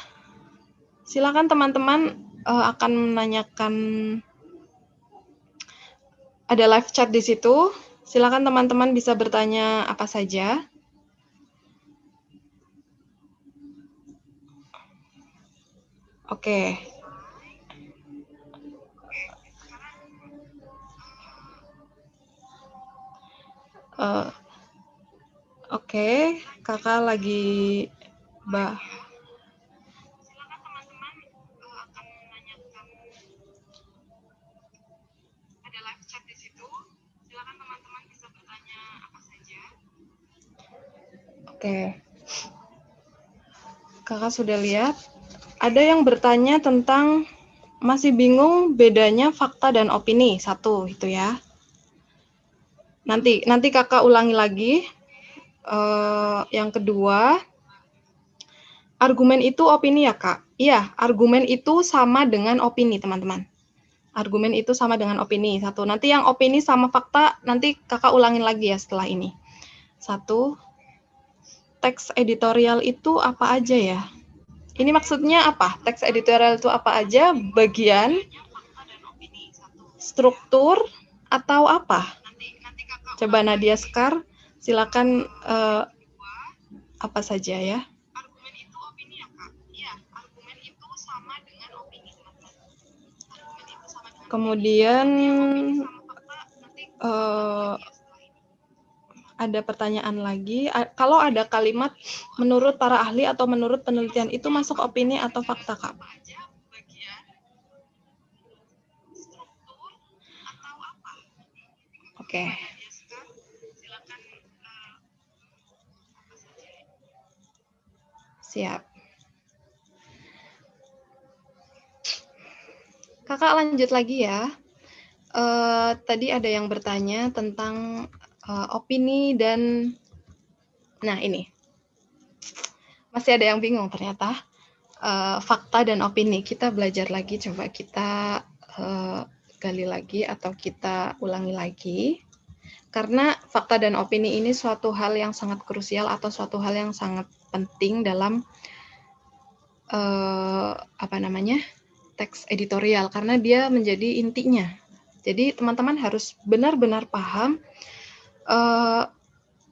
Silakan teman-teman akan menanyakan, ada live chat di situ. Silakan teman-teman bisa bertanya apa saja. Oke. Oke, kakak lagi silakan teman-teman akan menanyakan, ada live chat di situ. Silakan teman-teman bisa bertanya apa saja. Oke. Kakak sudah lihat. Ada yang bertanya tentang masih bingung bedanya fakta dan opini. Satu itu ya. Nanti kakak ulangi lagi. Yang kedua, argumen itu opini ya kak? Iya, argumen itu sama dengan opini teman-teman. Argumen itu sama dengan opini. Satu. Nanti yang opini sama fakta nanti kakak ulangin lagi ya setelah ini. Satu. Teks editorial itu apa aja ya? Ini maksudnya apa? Teks editorial itu apa aja? Bagian, struktur, atau apa? Coba Nadia Sekar, silakan apa saja ya. Kemudian ada pertanyaan lagi, kalau ada kalimat menurut para ahli atau menurut penelitian itu masuk opini atau fakta, Kak? Oke. Siap. Kakak lanjut lagi ya. Tadi ada yang bertanya tentang opini dan, nah ini masih ada yang bingung ternyata, fakta dan opini. Kita belajar lagi, coba kita gali lagi atau kita ulangi lagi, karena fakta dan opini ini suatu hal yang sangat krusial atau suatu hal yang sangat penting dalam teks editorial, karena dia menjadi intinya. Jadi teman-teman harus benar-benar paham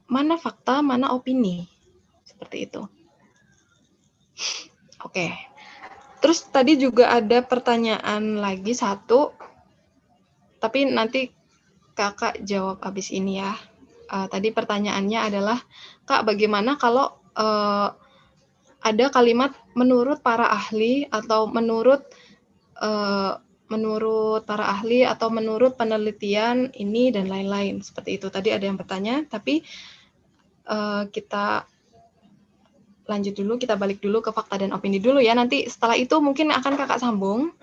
mana fakta, mana opini. Seperti itu. Oke. Terus tadi juga ada pertanyaan lagi satu, tapi nanti kakak jawab habis ini ya. Tadi pertanyaannya adalah, Kak, bagaimana kalau ada kalimat menurut para ahli atau menurut para ahli atau menurut penelitian ini dan lain-lain, seperti itu. Tadi ada yang bertanya, tapi kita lanjut dulu, kita balik dulu ke fakta dan opini dulu ya. Nanti setelah itu mungkin akan kakak sambung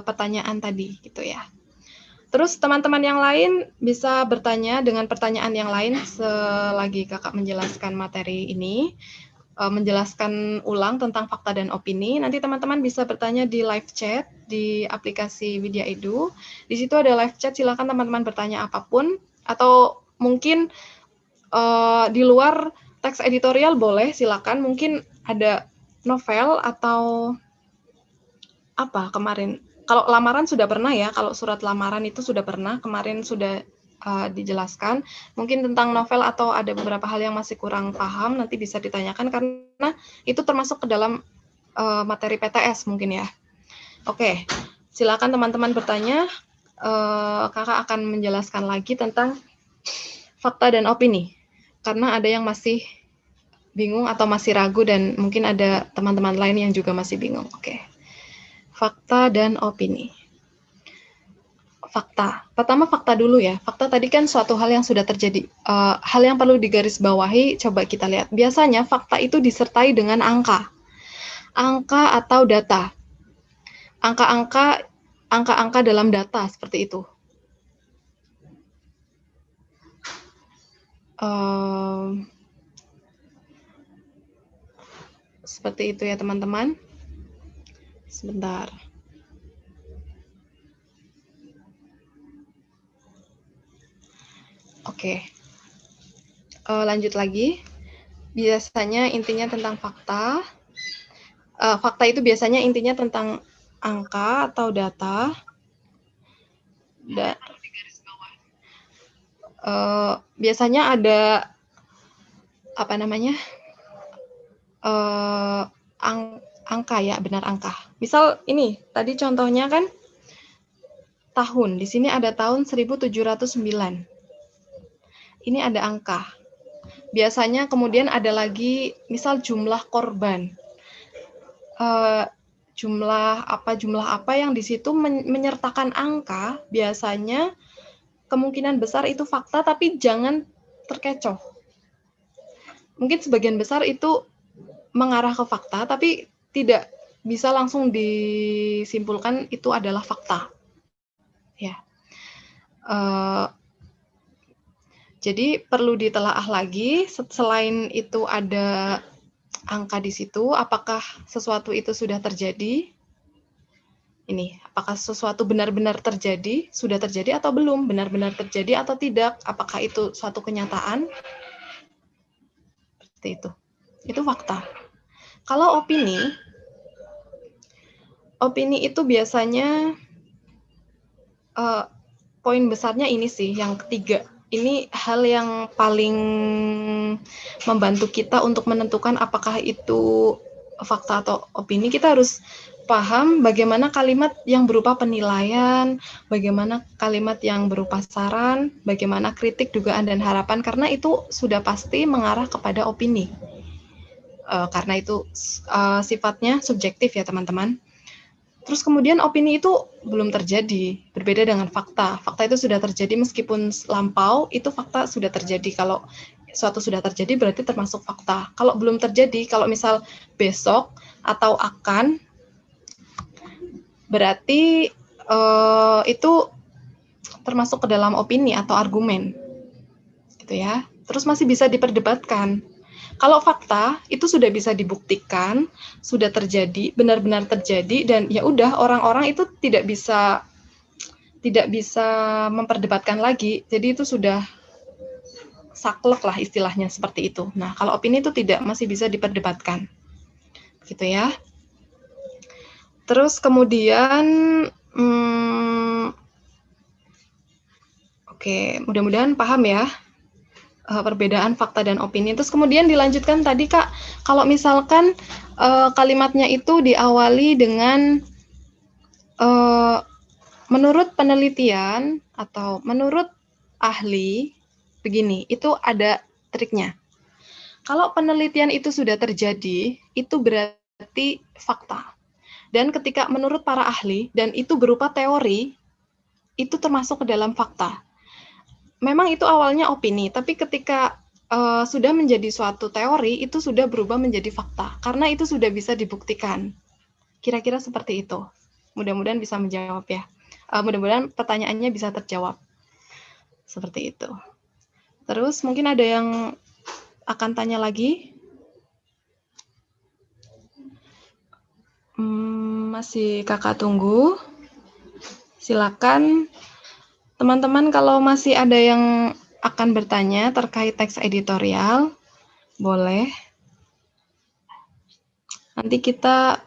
pertanyaan tadi gitu ya. Terus teman-teman yang lain bisa bertanya dengan pertanyaan yang lain selagi kakak menjelaskan materi ini, menjelaskan ulang tentang fakta dan opini. Nanti teman-teman bisa bertanya di live chat di aplikasi Widya Edu. Di situ ada live chat, silakan teman-teman bertanya apapun, atau mungkin di luar teks editorial boleh, silakan. Mungkin ada novel atau apa kemarin. Kalau lamaran sudah pernah ya, kalau surat lamaran itu sudah pernah, kemarin sudah dijelaskan. Mungkin tentang novel atau ada beberapa hal yang masih kurang paham, nanti bisa ditanyakan karena itu termasuk ke dalam materi PTS mungkin ya. Oke, silakan teman-teman bertanya. Kakak akan menjelaskan lagi tentang fakta dan opini, karena ada yang masih bingung atau masih ragu dan mungkin ada teman-teman lain yang juga masih bingung. Oke. Fakta dan opini. Fakta. Pertama fakta dulu ya. Fakta tadi kan suatu hal yang sudah terjadi. Hal yang perlu digarisbawahi, coba kita lihat. Biasanya fakta itu disertai dengan angka. Angka atau data. Angka-angka dalam data seperti itu. Seperti itu ya teman-teman. Sebentar. Oke. Lanjut lagi. Biasanya intinya tentang fakta. Fakta itu biasanya intinya tentang angka atau data. Biasanya ada apa namanya? Angka ya, benar angka. Misal ini, tadi contohnya kan tahun. Di sini ada tahun 1709. Ini ada angka. Biasanya kemudian ada lagi misal jumlah korban. Jumlah apa yang di situ menyertakan angka, biasanya kemungkinan besar itu fakta, tapi jangan terkecoh. Mungkin sebagian besar itu mengarah ke fakta, tapi tidak bisa langsung disimpulkan itu adalah fakta. Ya. Jadi perlu ditelaah lagi, selain itu ada angka di situ, apakah sesuatu itu sudah terjadi? Ini, apakah sesuatu benar-benar terjadi, sudah terjadi atau belum, benar-benar terjadi atau tidak, apakah itu suatu kenyataan? Seperti itu. Itu fakta. Kalau opini itu biasanya poin besarnya ini sih, yang ketiga. Ini hal yang paling membantu kita untuk menentukan apakah itu fakta atau opini. Kita harus paham bagaimana kalimat yang berupa penilaian, bagaimana kalimat yang berupa saran, bagaimana kritik, dugaan, dan harapan, karena itu sudah pasti mengarah kepada opini. Karena itu sifatnya subjektif ya teman-teman. Terus kemudian opini itu belum terjadi, berbeda dengan fakta. Fakta itu sudah terjadi meskipun lampau, itu fakta sudah terjadi. Kalau suatu sudah terjadi berarti termasuk fakta. Kalau belum terjadi, kalau misal besok atau akan, berarti itu termasuk ke dalam opini atau argumen. Gitu ya. Terus masih bisa diperdebatkan. Kalau fakta itu sudah bisa dibuktikan, sudah terjadi, benar-benar terjadi, dan ya udah orang-orang itu tidak bisa memperdebatkan lagi. Jadi itu sudah saklek lah istilahnya seperti itu. Nah, kalau opini itu tidak, masih bisa diperdebatkan. Gitu ya. Terus kemudian oke, mudah-mudahan paham ya. Perbedaan fakta dan opini. Terus kemudian dilanjutkan tadi Kak, kalau misalkan kalimatnya itu diawali dengan menurut penelitian atau menurut ahli, begini, itu ada triknya. Kalau penelitian itu sudah terjadi, itu berarti fakta. Dan ketika menurut para ahli, dan itu berupa teori, itu termasuk ke dalam fakta. Memang itu awalnya opini, tapi ketika sudah menjadi suatu teori, itu sudah berubah menjadi fakta, karena itu sudah bisa dibuktikan. Kira-kira seperti itu. Mudah-mudahan bisa menjawab ya. Mudah-mudahan pertanyaannya bisa terjawab. Seperti itu. Terus mungkin ada yang akan tanya lagi? Masih kakak tunggu. Silakan. Teman-teman kalau masih ada yang akan bertanya terkait teks editorial, boleh. Nanti kita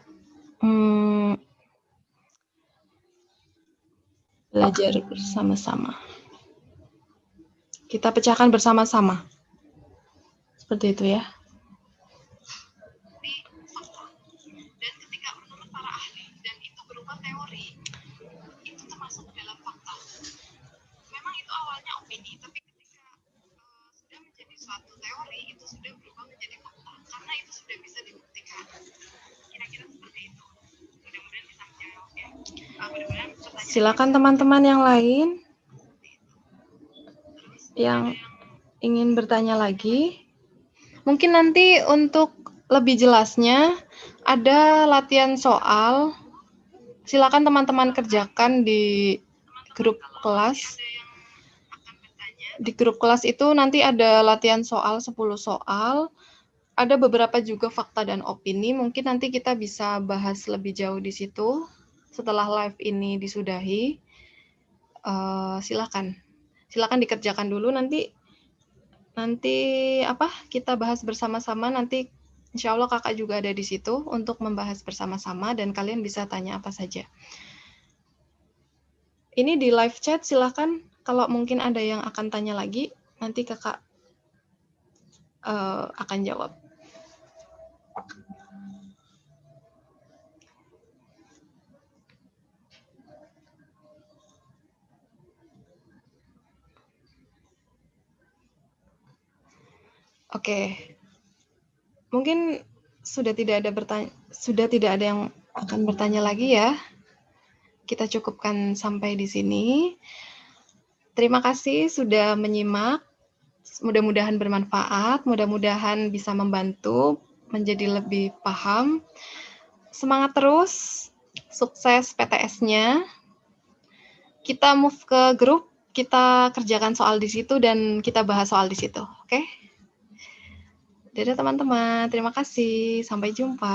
belajar bersama-sama. Kita pecahkan bersama-sama. Seperti itu ya. Dan ketika menurut para ahli, dan itu berupa teori, itu termasuk dalam fakta. Memang itu awalnya opini, tapi ketika sudah menjadi suatu teori, itu sudah berubah menjadi fakta, karena itu sudah bisa dibuktikan. Kira-kira seperti itu. Mudah-mudahan bisa menjawab ya. Silakan teman-teman yang lain yang ingin bertanya lagi. Mungkin nanti untuk lebih jelasnya ada latihan soal. Silakan teman-teman kerjakan di grup kelas. Di grup kelas itu nanti ada latihan soal 10 soal, ada beberapa juga fakta dan opini, mungkin nanti kita bisa bahas lebih jauh di situ setelah live ini disudahi. Silakan dikerjakan dulu, nanti kita bahas bersama-sama, nanti insya Allah kakak juga ada di situ untuk membahas bersama-sama dan kalian bisa tanya apa saja. Ini di live chat, silakan kalau mungkin ada yang akan tanya lagi, nanti kakak akan jawab. Oke, mungkin sudah tidak ada yang akan bertanya lagi ya. Kita cukupkan sampai di sini. Terima kasih sudah menyimak. Mudah-mudahan bermanfaat, mudah-mudahan bisa membantu menjadi lebih paham. Semangat terus, sukses PTS-nya. Kita move ke grup, kita kerjakan soal di situ dan kita bahas soal di situ, oke? Dadah teman-teman, terima kasih, sampai jumpa.